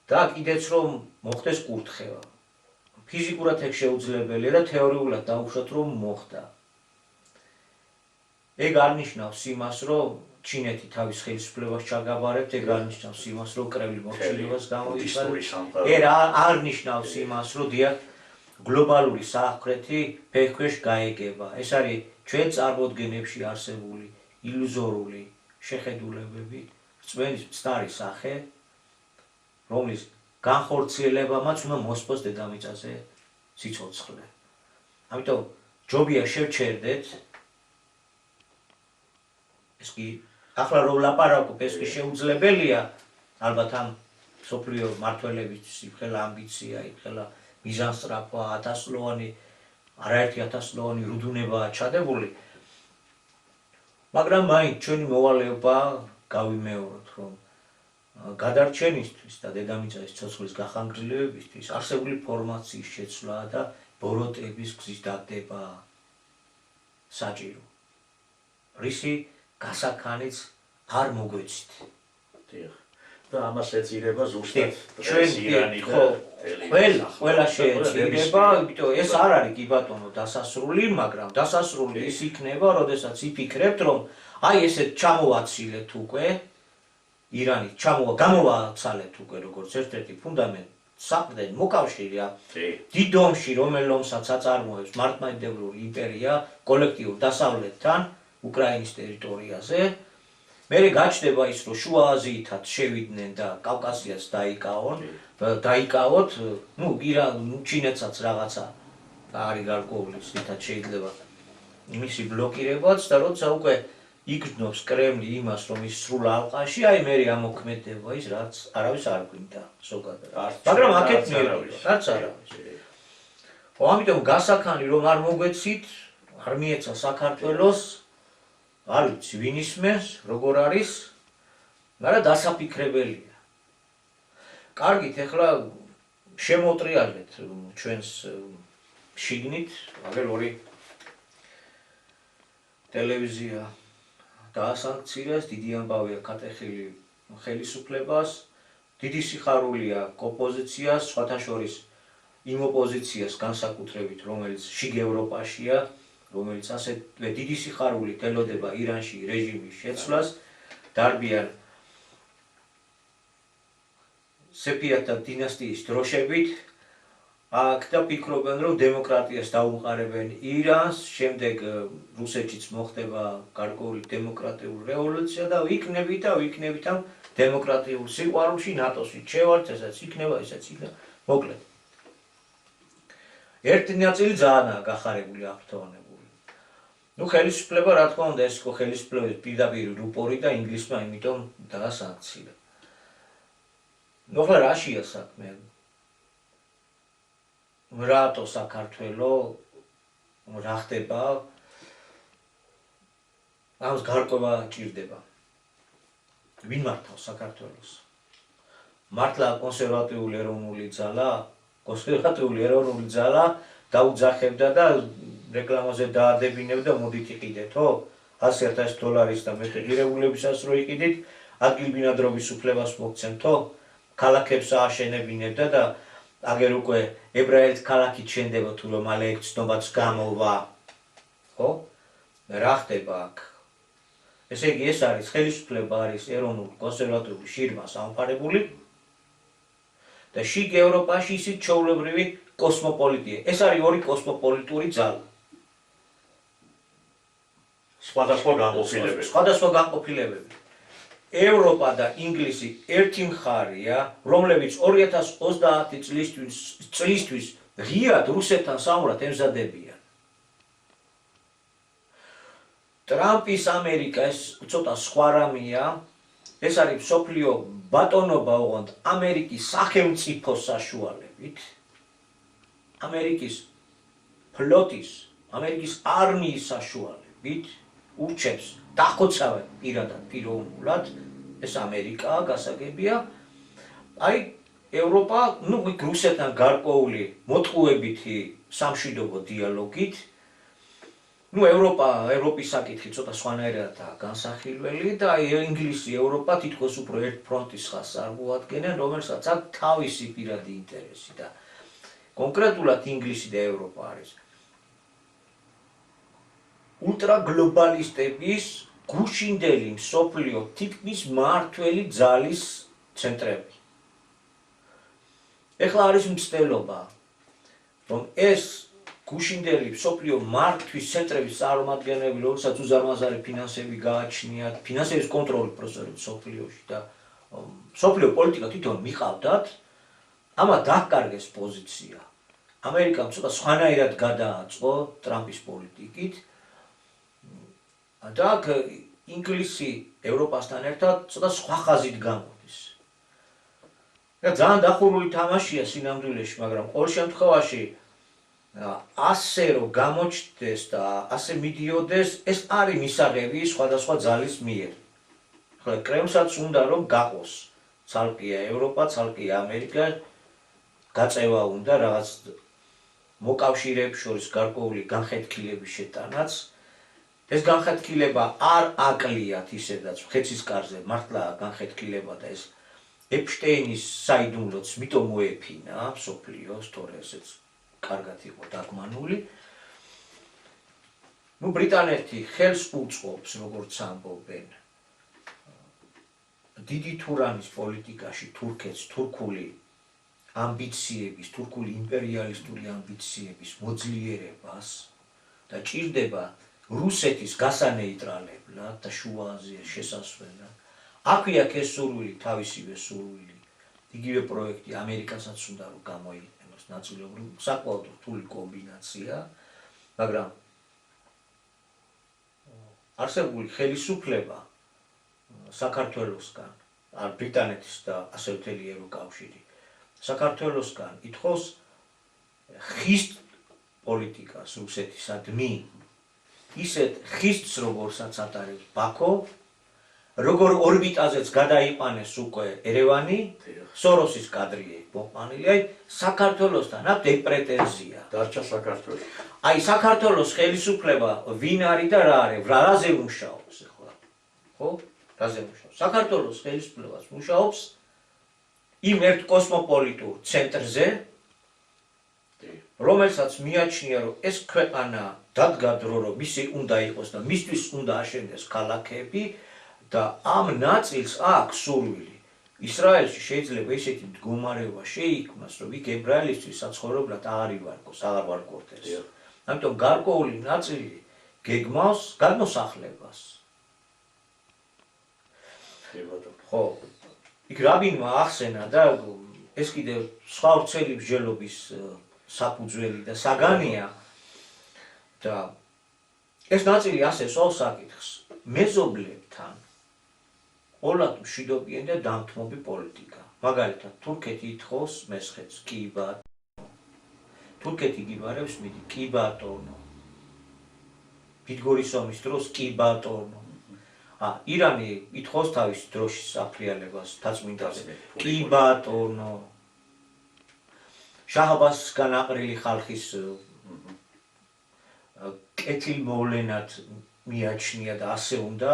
და კიდეც რომ მოხდეს კურთხევა. ფიზიკურად ეგ შეუძლებელია და თეორიულად დაუშვათ რომ მოხდა. ეგ არ ნიშნავს იმას, რომ ჩინეთი თავის ხელისუფლებას ჩაგაბარებთ, ეგ არ ნიშნავს იმას, რომ კრემლი მოხილებას გამოიყენებს. ეგ არ ნიშნავს იმას, რომ დიახ გლობალური სამხრეთი ფეხქვეშ გაეგება. ეს არის ჩვენ წარმოდგენებში არსებული ილუზორული შეხედულებები, რწმენის მცდარი სახე, რომლის განხორციელებამაც უნდა მოსპოს დედამიწაზე სიცოცხლე. ამიტომ ჯობია შევჩერდეთ ეს კი ახლა რომ ლაპარაკობ, ეს კი შეუძლებელია, ალბათ ამ სოფლიო მმართველების იმხელა ამბიცია, იმხელა მიზანსწრაფვა, 1000-ლოვანი, არაერთი 1000-ლოვანი რუდუნებაა ჩადებული. მაგრამ მაინც ჩვენი მოვალეობა გავიმეოროთ, რომ გადარჩენისთვის და დედამიწის ცოცხლის გახანგრძლივებისთვის არსებული ფორმაციის შეცვლა და ბოროტების გზის დაგდება საჭირო. რისი გასაქანიც არ მოგვეცით. და ამას ეწირება ზუსტად ირანი და ყველა შეეწირება, იმიტომ ეს არ არის კი ბატონო დასასრული, მაგრამ დასასრული ის იქნება, როდესაც იფიქრებთ, რომ აი ესეთ ჩამოვაცილეთ უკვე ირანი გამოვაცალეთ უკვე როგორც ერთ-ერთი ფუნდამენტი საყრდენ მოკავშირეა დიდ ომში, რომელსაც აწარმოებს მართლმადიდებლური იმპერია კოლექტიურ დასავლეთთან უკრაინის ტერიტორიაზე. მერე გაჩნდება ის, რომ შუა აზიითაც შევიდნენ და კავკასიას დაიკავოთ, ჩინეთსაც რაღაცა არის გარკვეული, რითაც შეიძლება მისი ბლოკირებაც და როცა უკვე იგრძნობს კრემლი იმას, რომ ის სრულ ალყაში, აი მერე ამოქმედება ის, რაც არავის არ გვინდა ზოგადად. მაგრამ აქეთ არც არავის. ამიტომ გასაქანი რომ არ მოგვეცით, არ მიეცა საქართველოს, არ ვიცი ვინ ისმენს, როგორ არის, მაგრამ დასაფიქრებელია. კარგით, ეხლა შემოუტრიალეთ ჩვენს შიგნით, აგერ ორი ტელევიზია დაასანქცირეს, დიდი ამბავია კატეხილი ხელისუფლებას, დიდი სიხარულია ოპოზიციას, სხვათა შორის იმ ოპოზიციას განსაკუთრებით, რომელიც შიგ ევროპაშია, რომელიც ასეთვე დიდი სიხარულით ელოდება ირანში რეჟიმის შეცვლას, დარბიან სეფიათა დინასტიის დროშებით, აქ და ფიქრობენ, რომ დემოკრატიას დაუმყარებენ ირანს, შემდეგ რუსეთშიც მოხდება გარკვეული დემოკრატიული რევოლუცია და ვიქნებით ამ დემოკრატიულ სიყვარულში, ნატოსით შევართ, ესაც იქნება, ესაც იქნება, მოკლედ. ერთი ნაწილი ძალიან გახარებული, აღფრთოვანებული. ხელისუფლება, რა თქმა უნდა, ეს იყო ხელისუფლების პირდაპირ რუპორი და ინგლისმა იმიტომ დაასანქცია. ახლა რაშია საქმე? რატო საქართველო რა ხდება? ამას გარკვევა ჭირდება. ვინ მართავს საქართველოს? მართლა კონსერვატიული ეროვნული ძალა დაუძახებდა და რეკლამაზე დაადებინებდა, მოდით იყიდეთო, $100,000 და მეტი ღირებულებისას რო იყიდით, ადგილბინადრობის უფლებას მოგცემთო, ქალაქებს ააშენებინებდა და აგერ უკვე ებრაელთ ქალაქით შენდება თუ რომ მალე ეგ ცნობაც გამოვა. ხო? რა ხდება აქ? ესე იგი ეს არის ხელისუფლება არის ეროვნული კონსერვატიული შირმა სამყარებული და შიგ ევროპაში ისიც ჩვეულებრივი კოსმოპოლიტია. ეს არის ორი კოსმოპოლიტური ძალა. სხვადასხვა განყოფილებები. სხვადასხვა განყოფილებები. ევროპა და ინგლისი ერთი მხარეა, რომლებიც 2030 წლისთვის ღიად რუსეთთან საომრად ემზადებიან. ტრამპის ამერიკა ეს ცოტა სხვა რამეა, ეს არის მსოფლიო ბატონობა ოღონდ ამერიკის სახელმწიფოს საშუალებით, ამერიკის ფლოტის, ამერიკის არმიის საშუალებით ურჩევს დახოცავენ პირადად პიროვნულად, ეს ამერიკაა, გასაგებია. აი ევროპა, რუსეთთან გარკვეული მოტყუებითი სამშვიდობო დიალოგით, ევროპის საკითხი ცოტა სხვანაირადაა განსახილველი და ინგლისი, ევროპა თითქოს უფრო ერთ ფრონტის ხაზს წარმოადგენენ, რომელსაც აქვს თავისი პირადი ინტერესი და კონკრეტულად ინგლისი და ევროპა არის ულტრაგლობალისტების გუშინდელი მსოფლიო თითქმის მმართველი ძალის ცენტრები. ეხლა არის მცდელობა, რომ ეს გუშინდელი მსოფლიო მართვის ცენტრების წარმომადგენლები, რომელსაც უზარმაზარი ფინანსები გააჩნიათ, ფინანსების კონტროლი პროცესში მსოფლიოში და მსოფლიო პოლიტიკა თვითონ მიყავდათ, ამათ დაკარგეს პოზიცია. ამერიკამ ცოტა სხვანაირად გადააწყო ტრამპის პოლიტიკით და ინგლისი ევროპასთან ერთად ცოტა სხვა ხაზით გამოდის. და ძალიან დახურული თამაშია სინამდვილეში, მაგრამ ყოველ შემთხვევაში ასე რომ გამოჩნდეს და ასე მიდიოდეს, ეს არის მისაღები სხვადასხვა ძალის მიერ. ხოლო კრემლსაც უნდა რომ გაყოს ცალკეა ევროპა, ცალკეა ამერიკა, გაწევა უნდა რაღაც მოკავშირეებს შორის გარკვეული განხეთქილების შეტანაც. ეს განხეთქილება არ აკლიათ ისედაც ხეცისკარზე მართლა განხეთქილება და ეს ეპშტეინის საიდუმლოც მიტომ მოეფინა მსოფლიოს, თორე ესეც კარგად იყო დაგმანული. ბრიტანეთი ხელს უწყობს, როგორც ამბობენ, დიდი თურანის პოლიტიკაში თურქეთს თურქული ამბიციების, თურქული იმპერიალისტური ამბიციების მოძლიერებას და ჭირდება რუსეთის გასანეიტრალებლად და შუა აზიას შესასვლელად. აქვეა ეს სურვილი, თავისივე სურვილი, იგივე პროექტი ამერიკასაც უნდა რომ გამოიყენოს ნაწილობრივ, საკმაოდ რთული კომბინაცია, მაგრამ არსებული ხელისუფლება საქართველოსგან, ბრიტანეთის და ასე მთელი ევროკავშირი, საქართველოსგან ითხოვს ხის პოლიტიკას რუსეთისადმი, ისეთ ხისს როგორცაც ატარებს ბაქო, როგორ ორბიტაზეც გადაიყვანეს უკვე ერევანი, სოროსის კადრია მოყვანილი, აი საქართველოსთან აქვს ეგ პრეტენზია. დარჩა საქართველო. აი საქართველოს ხელისუფლება ვინ არის და რა არის, რაზე მუშაობს ახლა? ხო? რაზე მუშაობს? საქართველოს ხელისუფლებას მუშაობს იმ ერთ კოსმოპოლიტურ ცენტრზე, რომელსაც მიაჩნია, რომ ეს ქვეყანა დადგა დრო, რომ მისი უნდა იყოს და მისთვის უნდა აშენდეს ქალაქები და ამ ნაწილს აქვს სურვილი. ისრაელში შეიძლება ისეთი მდგომარეობა შეიქმნას, რომ იქ ებრაელისთვის საცხოვრებლად აღარ ივარგოს, აღარ ვარგორდეს. ამიტომ გარკვეული ნაწილი გეგმავს გადმოსახლებას. ხო, იქ რაბინმა ახსენა და ეს კიდევ სხვა ვრცელი მსჯელობის საფუძველი და საგანია და ეს ნაწილი ასე სვავს საკითხს მეზობლებთან ყოლად მშვიდობიანი და დამთმობი პოლიტიკა. მაგალითად, თურქეთი ითხოვს მესხეთს, კი ბატონო. თურქეთი გიბარებს მიდი, კი ბატონო. ფიდგორის ომის დროს კი ბატონო. ირანი ითხოვს თავის დროშის აფრიალებას თაწმინდაზე, კი ბატონო. შაჰბაზისგან აყრილი ხალხის კეთილმოვლენად მიაჩნია და ასე უნდა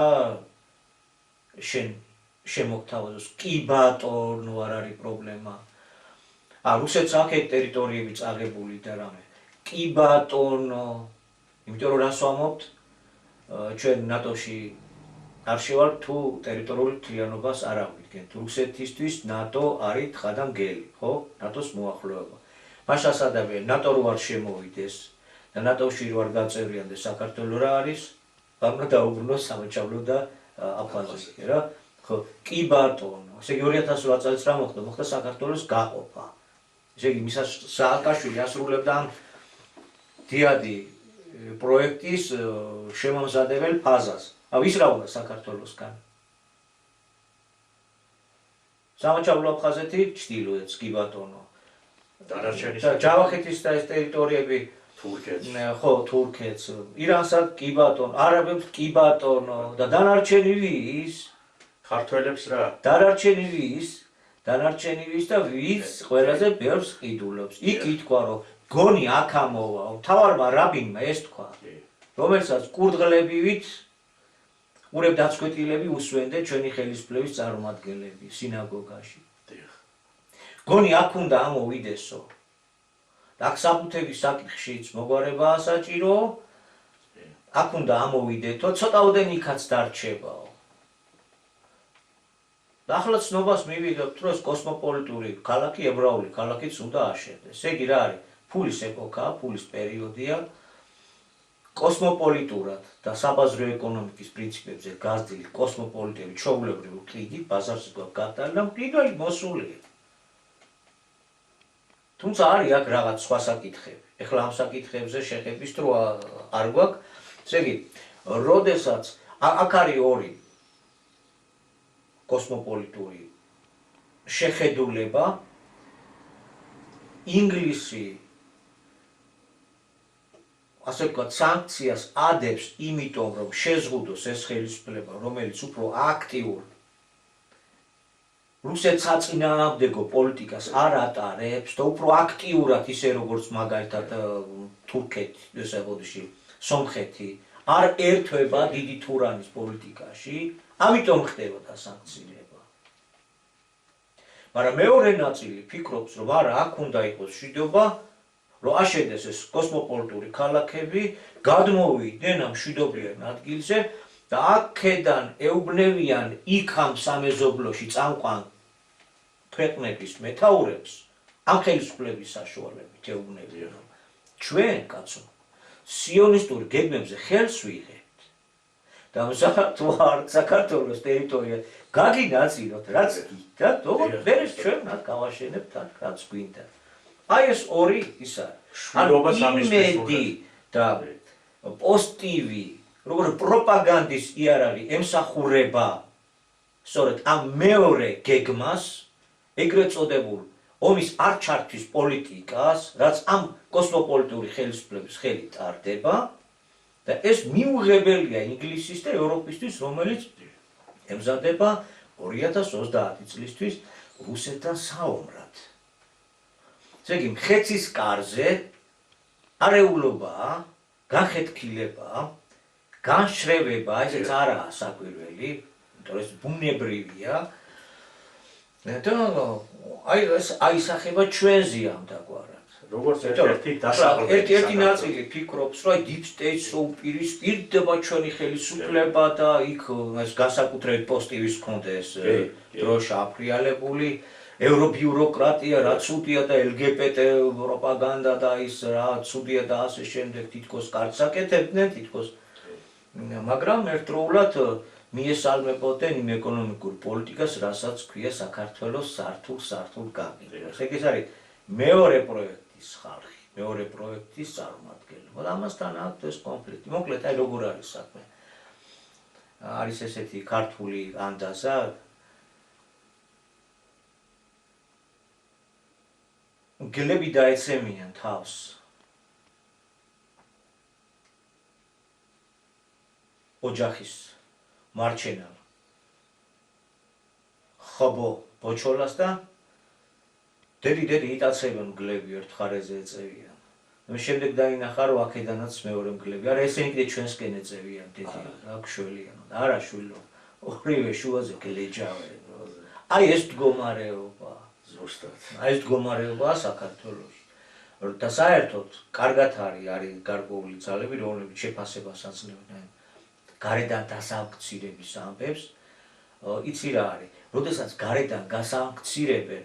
შემოგთავაზოს, კი ბატონო, არ არის პრობლემა. რუსეთს აქ ტერიტორიები წაღებული და რამე. კი ბატონო, იმიტომ რომ რას ვამბობთ? ჩვენ ნატოში არ შევალთ თუ ტერიტორიული მთლიანობას არ ავიდგენთ. რუსეთისთვის ნატო არის თხა და მგელი, ხო? ნატოს მოახლოება. მაშინ სადავე ნატო რო არ შემოვიდეს და ნატოში რო არ გაწევრიანდეს საქართველო რა არის? ამ დაუბრუნოს სამოჩავლო და აფხაზეთი რა. ხო, კი ბატონო. ესე იგი 2008 წელს რა მოხდა? მოხდა საქართველოს გაყოფა. ესე იგი მისას სააკაშვილი ასრულებდა ამ დიადი პროექტის შემომზადებელ ფაზას. ვის რა უნდა საქართველოსგან? სამოჩავლო აფხაზეთი ჩtildeოეთს კი ბატონო. დანარჩენი ჯავახეთის და ეს ტერიტორიები თურქეთს. ხო, თურქეთს. ირანსაც კი ბატონო, არაბებს კი ბატონო და დანარჩენი ვის? ქართველებს რა? დანარჩენი ვის? დანარჩენი ვის და ვის ყველაზე ბევრს ყიდულობს. იქ ითქვა რომ გონი აქ ამოვა, მთავარმა რაბინმა ეს თქვა. რომელსაც კურდღლებივით ყურებ დაცვეთილები უსვენდნენ ჩვენი ხელისუფლების წარმომადგენლები სინაგოგაში. გონი აქ უნდა ამოვიდესო. აქ საბუთების საკითხშიც მოგვარებაა საჭირო. აქ უნდა ამოვიდეთო, ცოტაოდენ იქაც დარჩებაო. და ახლა ცნობას მივიღებთ, რომ ეს კოსმოპოლიტური ქალაქი, ებრაული ქალაქიც უნდა აშენდეს. ესე იგი რა არის? ფულის ეპოქაა, ფულის პერიოდია. კოსმოპოლიტურად და საბაზრო ეკონომიკის პრინციპებზე გაზრდილი კოსმოპოლიტური ჩვეულებრივი ყიდი ბაზარზე გვგატანა და მყიდველი მოსულია. თუმცა არის აქ რაღაც სხვა საკითხები. ეხლა ამ საკითხებზე შეხედვის დრო არ გვაქვს. ესე იგი, როდესაც აქ არის ორი კოსმოპოლიტური შეხედულება, ინგლისი ასე ვთქვათ, სანქციას ადებს იმიტომ, რომ შეზღუდოს ეს ხელისუფლება, რომელიც უფრო აქტიურ რუსეთს საწინააღმდეგო პოლიტიკას არ ატარებს და უფრო აქტიურად ისე როგორც მაგალითად თურქეთი, ესე ბოდიში, სომხეთი არ ერთვება დიდი თურანის პოლიტიკაში, ამიტომ ხდებოდა სანქციება. მაგრამ მეორე ნაწილი ფიქრობს, რომ არა, აქ უნდა იყოს მშვიდობა, რომ აშენდეს ეს კოსმოპოლიტური ქალაქები, გადმოვიდნენ ამ მშვიდობიან ადგილზე და აქედან ეუბნევიან იქ ამ სამეზობლოში წამყვან ქვეყნების მეთაურებს, ამ ხელისუფლების საშუალებით ეუბნევიან, რომ ჩვენ, კაცო, სიონისტურ გეგმებზე ხელს ვიღებთ და საქართველოს ტერიტორია გაგინაწილოთ, რაც გინდათ, თორე მე ჩვენ მათ გავაშენებთ აქ, რაც გვინდა. აი ეს ორი ის არის. იმედი და პოზიტივი, როგორც პროპაგანდის იარაღი ემსახურება სწორედ ამ მეორე გეგმას, ეგრეთ წოდებულ ომის არჩართვის პოლიტიკას, რაც ამ კოსმოპოლიტური ხელისუფლების ხელით ტარდება და ეს მიუღებელია ინგლისის და ევროპისთვის, რომელიც ემზადება 2030 წლისთვის რუსეთთან საომრად. ესე იგი, მხეცის კარზე არეულობაა, განხეთქილებაა, განშრევება, ესეც არაა საკვირველი, იმიტომ რომ ეს ბუნებრივია. და აი ეს აისახება ჩვენზე ამდაგვარად. როგორც ერთ-ერთი დასახლება. ერთ-ერთი ნაწილი ფიქრობს, რომ აი deep state-ს რო უპირისპირდება ჩვენი ხელისუფლება და იქ ეს განსაკუთრებით პოზიტივის ჰქონდა ეს დროშა აფრიალებული, ევრობიუროკრატია, რა ცუდია და LGBT პროპაგანდა და ის რა ცუდია და ასე შემდეგ თითქოს კარგს აკეთებდნენ, თითქოს მაგრამ ერთდროულად მიესალმებოდნენ იმ ეკონომიკურ პოლიტიკას, რასაც ქვია საქართველოს სართულ გაგინება. ეს არის მეორე პროექტის ხალხი, მეორე პროექტის წარმომადგენელი. ამასთან აქვს ეს კონფლიქტი. მოკლედ, აი როგორ არის საქმე. არის ესეთი ქართული ანდაზა გლები დაეცემიან თავს. ოჯახის მარჩენალ ხობო ბოჩოლას და დედი იტაცებენ გლები ერთ ხარეზე ეწევიან. შემდეგ დაინახა რომ აქედანაც მეორე მგლები. არა ესენი კიდე ჩვენსკენ ეწევიან დედი. აქ შველიანო. არა შვილო. ორივე შუაზე გლეჯავენ. აი ეს მდგომარეობა. ზუსტად. აი ეს მდგომარეობაა საქართველოში. და საერთოდ კარგად არის გარკვეული ძალები, რომლებიც შეფასებას აძლევდნენ გარედან დასამქცირების ამბებს, იცი რა არის, როდესაც გარედან გასამქცირებენ,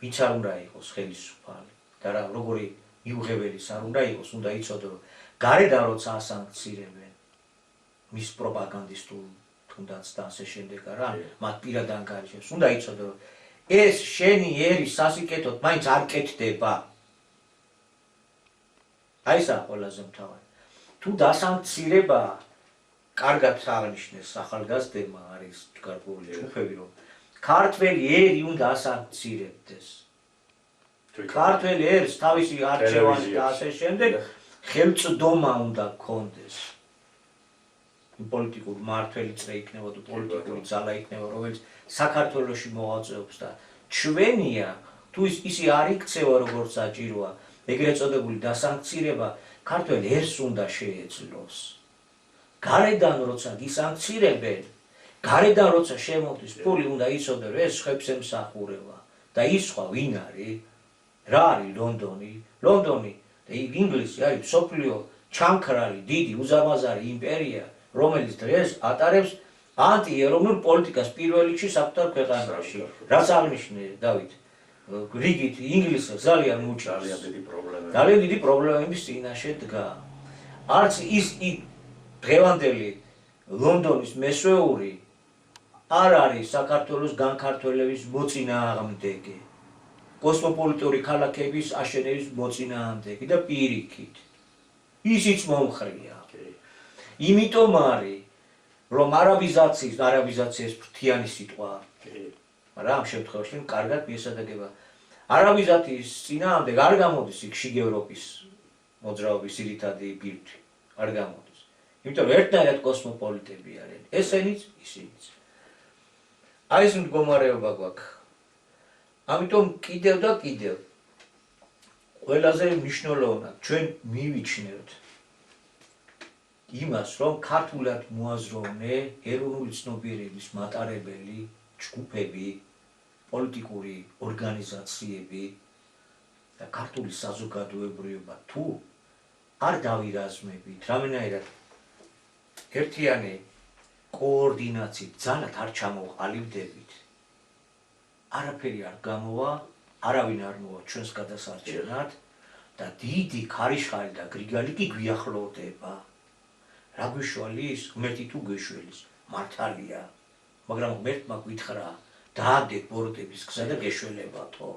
ვინც არ უნდა იყოს ხელისუფალი და რა როგორი მიუღებელის არ უნდა იყოს, უნდა იცოდე, რომ გარედან როცა ასამქცირებენ მის პროპაგანდისტულ თუნდაც და ასე შემდეგ რა, მათ პირადან გარჩევს, უნდა იცოდე, რომ ეს შენი ერი სასიკეთოდ მაინც არ კეთდება. აი ესაა ყველაზე მთავარი. თუ დასამცირება კარგად აღნიშნეს ახალგაზრდებმა არის გარკვეული ჯგუფები, რომ ქართველი ერი უნდა ასამცირებდეს. ქართველი ერს თავისი არჩევანი და ასე შემდეგ ხელწვდომა უნდა გქონდეს. პოლიტიკური მმართველი წრე იქნება თუ პოლიტიკური ძალა იქნება, რომელიც საქართველოში მოღვაწეობს და ჩვენია თუ ისი არ იქცევა როგორც საჭიროა, ეგრეთ წოდებული დასამქცირება ქართველ ერს უნდა შეეძლოს. გარედან როცა გისამქცირებენ, გარედან როცა შემოდის ფული, უნდა იცოდე, რომ ეს ხებს ემსახურება და ის სხვა ვინ არის? რა არის ლონდონი? ლონდონი და ინგლისი არის მსოფლიო ჩამქრალი დიდი უზარმაზარი იმპერია, რომელიც დღეს ატარებს ანტიეროვნულ პოლიტიკას პირველ რიგში საკუთარ ქვეყანაში. რაც აღნიშნე დავით, რიგით ინგლისს ძალიან უჭირს. ძალიან დიდი პრობლემების წინაშე დგა. არც ის დღევანდელი ლონდონის მესვეული არ არის საქართველოს განქართველების მოწინააღმდეგე. კოსმოპოლიტური ქალაქების აშენების მოწინააღმდეგე და პირიქით. ისიც მომხრია. იმიტომ არის, რომ არაბიზაციის ფრთიანი სიტყვა, მაგრამ ამ შემთხვევაში კარგად მიესადაგება. არაბიზაციის წინააღმდეგ არ გამოდის იქ შიგ ევროპის მოძრაობის ძირითადი ბირთვი, არ გამოდის. იმიტომ რომ ერთნაირად კოსმოპოლიტები არიან, ესენიც, ისინიც. აი ეს მდგომარეობა გვაქვს. ამიტომ კიდევ და კიდევ ყველაზე მნიშვნელოვნად ჩვენ მივიჩნევთ იმას, რომ ქართულად მოაზროვნე ეროვნული ცნობიერების მატარებელი ჯგუფები, პოლიტიკური ორგანიზაციები და ქართული საზოგადოებრივება თუ არ დავირაზმებით, რამენაირად ერთიანი კოორდინაციით ძალად არ ჩამოყალიბდებით, არაფერი არ გამოვა, არავინ არ მოვა ჩვენს გადასარჩენად და დიდი ქარიშხალი და გრიგალი კი გვიახლოვდება. რა გვიშველის, ღმერთი თუ გეშველის, მართალია, მაგრამ ღმერთმა გითხრა, დააგდეთ ბოროტების გზა და გეშველებათო.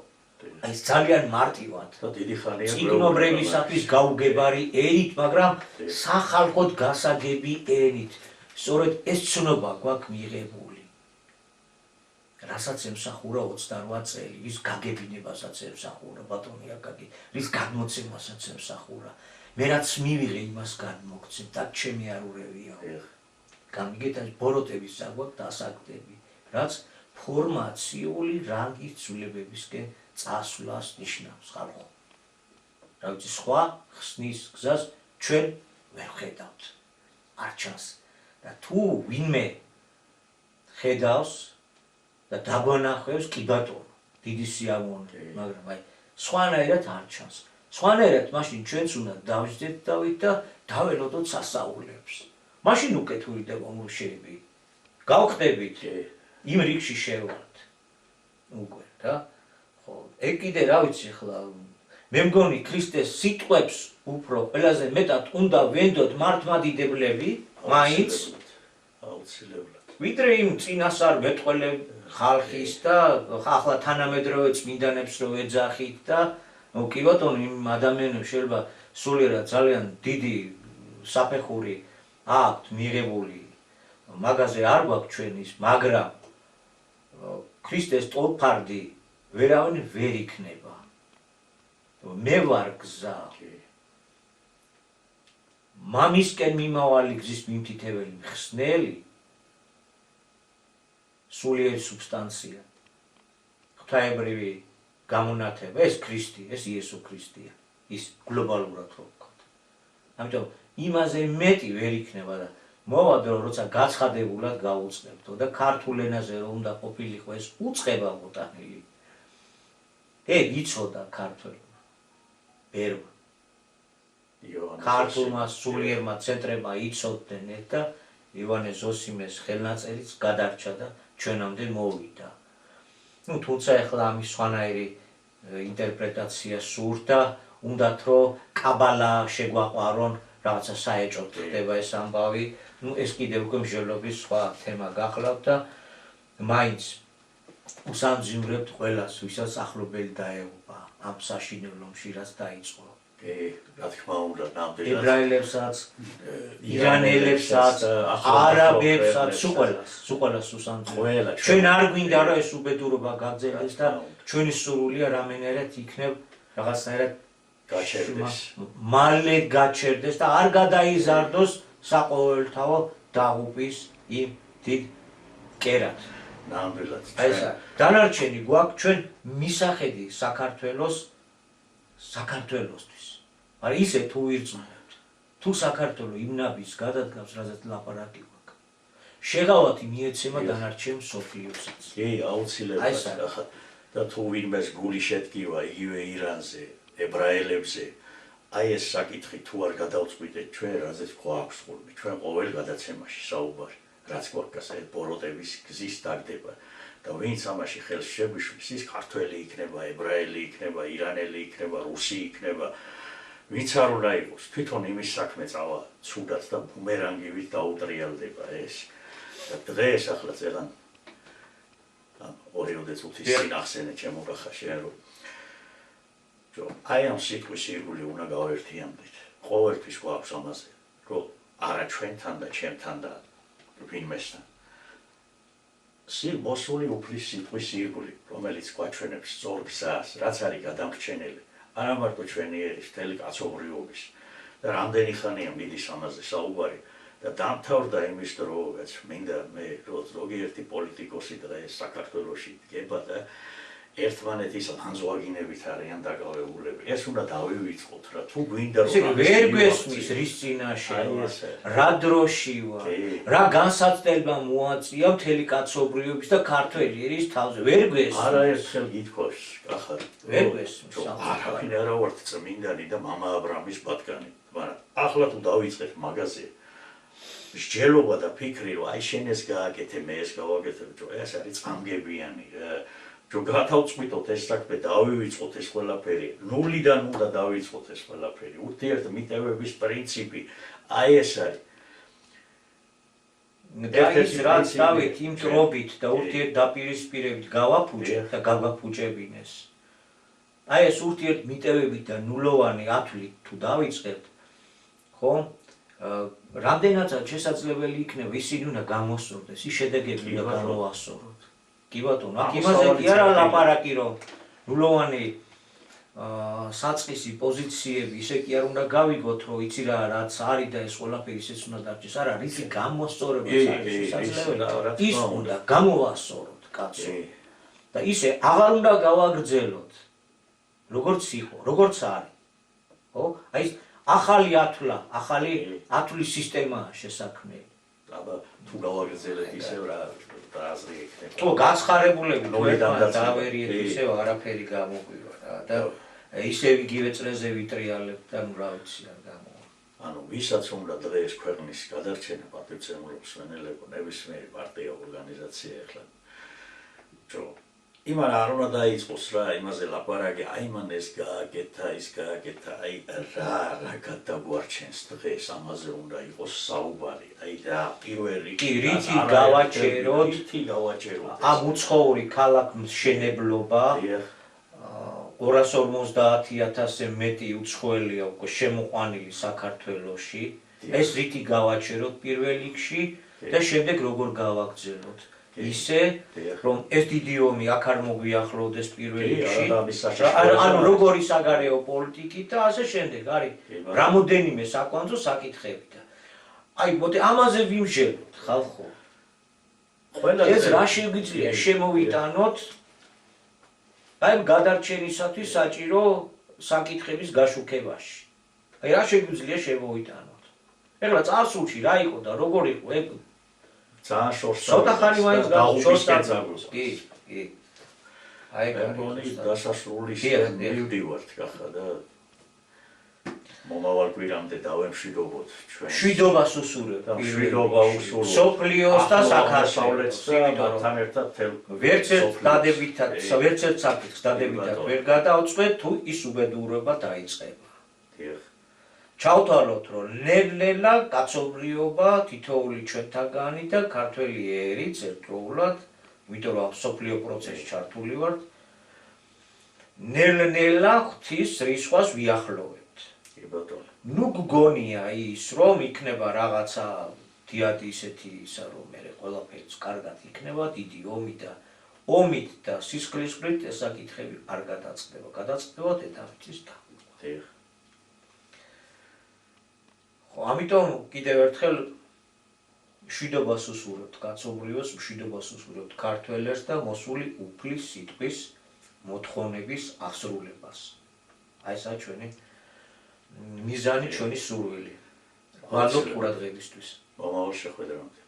აი ეს ძალიან მარტივად და დიდი ხანია წიგნობრებისათვის გაუგებარი ენით, მაგრამ სახალხოდ გასაგები ენით. სწორედ ეს ცნობა გვაქვს მიღებული. რასაც ემსახურა 28 წელი, ის გაგებინებასაც ემსახურა ბატონი აკაკი, რის გადმოცემასაც ემსახურა. მე რაც მივიღე იმას გადმოგცემ და ჩემი არ ურევიაო. გამიგეთ ეს ბოროტების საგვაქვს დასაგდები, რაც ფორმაციული რანგის ცვლილებებისკენ წასვლას ნიშნავს ხალხო. რა ვიცი, სხვა ხსნის გზას ჩვენ ვერ ხედავთ. არ ჩანს. და თუ ვინმე ხედავს და დაგვანახავს, კი ბატონო, დიდი სიამოვნებაა, მაგრამ აი სხვანაირად არ ჩანს. სხვანაირად მაშინ ჩვენც უნდა დავждეთ დავით და დაველოდოთ სასაულებს. მაშინ უკეთური და მომუშები. გავხდებით იმ რიგში შევართ. უკვე რა? ხო, ეგ კიდე რა ვიცი ხლა მე მგონი ქრისტეს სიტყვებს უფრო ყველაზე მეტად უნდა ვენდოთ მართლმადიდებლები, მაინც აუცილებლად. ვიდრე იმ წინასწარ მეტყველე ხალხის და ახლა თანამედროვე წმინდანებს რო ეძახით და კი ბატონო, იმ ადამიანებს შეიძლება სულიერად ძალიან დიდი საფეხური აქვთ მიღებული, მაგაზე არ გვაქვს ჩვენის, მაგრამ ქრისტეს ტოლფარდი ვერავინ ვერ იქნება. მე ვარ გზა. მამისკენ მიმავალი გზის მიმთითებელი მხსნელი სულიერი სუბსტანცია. ღვთაებრივი გამონათება, ეს ქრისტე, ეს იესო ქრისტეა, ის გლობალურად რო ვთქვათ. ამიტომ იმაზე მეტი ვერ იქნება და მოვადო, როცა გაცხადებულად გავუწყებთო და ქართულ ენაზე რომ უნდა ყოფილიყო ეს უწყება მოტანილი. ეგ იცოდა ქართველმა, ბერმა. ქართულმა სულიერმა ცენტრებმა იცოდნენ და ივანე ზოსიმეს ხელნაწერიც გადარჩა და ჩვენამდე მოვიდა. თუმცა ეხლა ამის სხვანაირი ინტერპრეტაცია სურდა, უნდათ რომ კაბალა შეგვაყვარონ, რაღაცა საეჭვოდ ხდება ეს ამბავი. ეს კიდევ უკვე მსჯელობის სხვა თემა გახლავთ და მაინც უსამძიმრებთ ყველას, ვისაც ახლობელი დაეუბა ამ საშინელ ომში, რაც დაიწყო. რა თქმა უნდა, ნამდვილად ებრაელებსაც, ირანელებსაც, არაბებსაც, სულ ყველას. ჩვენ არ გვინდა რომ ეს უბედურობა გაგრძელდეს და ჩვენი სურვილია რამენერად იქნებ რაღაცნაირად გაჩერდეს. მალე გაჩერდეს და არ გადაიზარდოს საყოველთაო დაღუპვის იმ დიდ კერად. ნამდვილად. აი ესა დანარჩენი გვაქვს ჩვენ მისახედი საქართველოსთვის. მაგრამ ისე თუ ვირწმუნებთ, თუ საქართველო იმ ნაბის გადადგავს, რაზეც ლაპარაკი გვაქვს, შეღავათი მიეცემა დანარჩენ მსოფლიოსაც. აუცილებლად. და თუ ვინმეს გული შედგივა იგივე ირანზე, ებრაელებზე, აი ეს საკითხი თუ არ გადავწყვიტეთ ჩვენ, რაზეც გვაქვს ხოლმე, ჩვენ ყოველ გადაცემაში საუბარი, რაც გვაქვს ეს ბოროტების გზის დაგდება. და ვინც ამაში ხელს შეგვიშლის, ის ქართველი იქნება, ებრაელი იქნება, ირანელი იქნება, რუსი იქნება, ვინც არ უნდა იყოს, თვითონ იმის საქმე წავა ცუდად და ბუმერანგივით დაუტრიალდება ეს. და დღეს ახლა წერან 2 წუთის წინ ახსენე ჩემო კახაში, რომ აი ამ სიტყვის ირგვლივ უნდა გავერთიანდეთ. ყოველთვის გვაქვს ამაზე, რომ არა ჩვენთან და ჩემთან და ვინმესთან. მოსული უფლის სიტყვის ირგვლივ, რომელიც გვაჩვენებს სწორ გზას, რაც არის გადამრჩენელი, არა მარტო ჩვენი ერის, მთელი კაცობრიობის. და რამდენი ხანია მიდის ამაზე საუბარი და დამთავრდა იმის დროაც, მინდა მე ზოგიერთი პოლიტიკოსი დღეს საქართველოში დგება და ერთმანეთის ლანძვაგინებით არიან დაკავებულები. ეს უნდა დავივიწყოთ რა, თუ გვინდა რომ ვერ გვესმის რის წინაშე, რა დროში ვარ, რა განსაცდელმა მოაწია მთელი კაცობრიობის და ქართველი ერის თავზე. ვერ გვესმის. არაერთხელ გითხოვს, ახლა ვერ გვესმის. არავინ არა ვართ წმინდანი და მამა აბრამის ბატკანი, მაგრამ ახლა თუ დავიწყეთ მაგაზე მსჯელობა და ფიქრი, რომ აი შენ ეს გააკეთე, მე ეს გავაკეთე, ეს არის წამგებიანი. რომ გადავწყვიტოთ ეს საქმე, დავივიწყოთ ეს ყველაფერი, ნულიდან უნდა დავიწყოთ ეს ყველაფერი. ურთიერთმიტევების პრინციპი, აი ეს არის. და ის რაც დავით იმ ტრობით და ურთიერთდაპირისპირებით გავაფუჭებთ და გავაფუჭებინეს. აი ეს ურთიერთმიტევებით და ნულოვანი ათვლით თუ დავიწყებთ, ხო? რამდენადაც შესაძლებელი იქნება ისინი უნდა გამოსწორდეს, ის შედეგები უნდა გამოვასწოროთ. კი ბატონო, აქ იმაზე კი არა ლაპარაკი, რომ ნულოვანი საწყისი პოზიციები ისე კი არ უნდა გავიგოთ, რომ იცი რა, რაც არის და ეს ყველაფერი ისეც უნდა დარჩეს. არა, რითი გამოსწორებაც არის შესაძლებელი. ის უნდა გამოვასწოროთ, კაცო. და ისე აღარ უნდა გავაგრძელოთ, როგორც იყო, როგორც არის. ხო? აი ეს ახალი ათვლის სისტემაა შესაქმნელი. აბა თუ გავაგრძელეთ ისევ რა აზრი იქნება. თუ გაცხარებულები დავერიეთ ისევ არაფერი გამოგვივა რა და ისევ იგივე წრეზე ვიტრიალებთ და რა ვიცი არ გამოვა. ანუ ვისაც უნდა დღეს ქვეყნის გადარჩენა პატივცემულობს სვენელებო ნებისმიერი პარტია ორგანიზაცია ახლა. იმან არ უნდა დაიწყოს რა იმაზე ლაპარაკი, აი მან ეს გააკეთა, ის გააკეთა, აი რა გადაგვარჩენს დღეს ამაზე უნდა იყოს საუბარი. აი რა პირველი რითი გავაჩეროთ ამ უცხოური ქალაქ-მშენებლობა 250,000-ზე მეტი უცხოელია უკვე შემოყვანილი საქართველოში. ეს რითი გავაჩეროთ პირველ რიგში და შემდეგ როგორ გავაგრძელოთ. ისე რომ ეს დიდი ომი აქ არ მოგვიახლოვდეს პირველ რიგში. ანუ როგორი საგარეო პოლიტიკით და ასე შემდეგ არის რამოდენიმე საკვანძო საკითხები და აი მოდი ამაზე ვიმსჯელოთ ხალხო. ეს რა შეგვიძლია შემოვიტანოთ აი გადარჩენისათვის საჭირო საკითხების გაშუქებაში. აი რა შეგვიძლია შემოვიტანოთ. ეხლა წარსულში რა იყო და როგორ იყო ეგ ძალიან შორს ცოტა ხანი მაინც გავუშკეცაგოს. კი. აი გონი დასასრულის მივდივართ ხა და მომავალ კვირამდე დავემშვიდობოთ ჩვენ. შვიდობას უსურვებ. და მშვიდობა უსურვოთ. სოფლიოს და საქართველოს. თან ერთად თელ ვერც ერთ დადებითად, ვერც ერთ საფრთხეს დადებითად ვერ გადავწყვეტ, თუ ის უბედურება დაიწყება. დიახ. ჩავთვალოთ, რომ ნელ-ნელა კაცობრიობა თითოეული ჩვენთაგანი და ქართველი ერიც ერთდროულად, იმიტომ რომ სოფლიო პროცესში ჩართული ვართ, ნელ-ნელა ღვთის რისხვას ვიახლოვებთ. კი ბატონო. ნუ გგონია ის, რომ იქნება რაღაცა დიადი ისეთი ისა, რომ მე ყველაფერს კარგად იქნება, დიდი ომით და სისხლისღვრით ეს საკითხები არ გადაწყდება. გადაწყდება დედამიწის დაკვირვება. დიახ. ამიტომ კიდევ ერთხელ მშვიდობას უსურვებთ კაცობრიობას, მშვიდობას უსურვებთ ქართველებს და მოსული უფლის სიტყვის მოთხოვნების ასრულებას. აი ესა ჩვენი მიზანი, ჩვენი სურვილი. მადლობ ყურადღებისთვის. მომავალ შეხვედრამდე.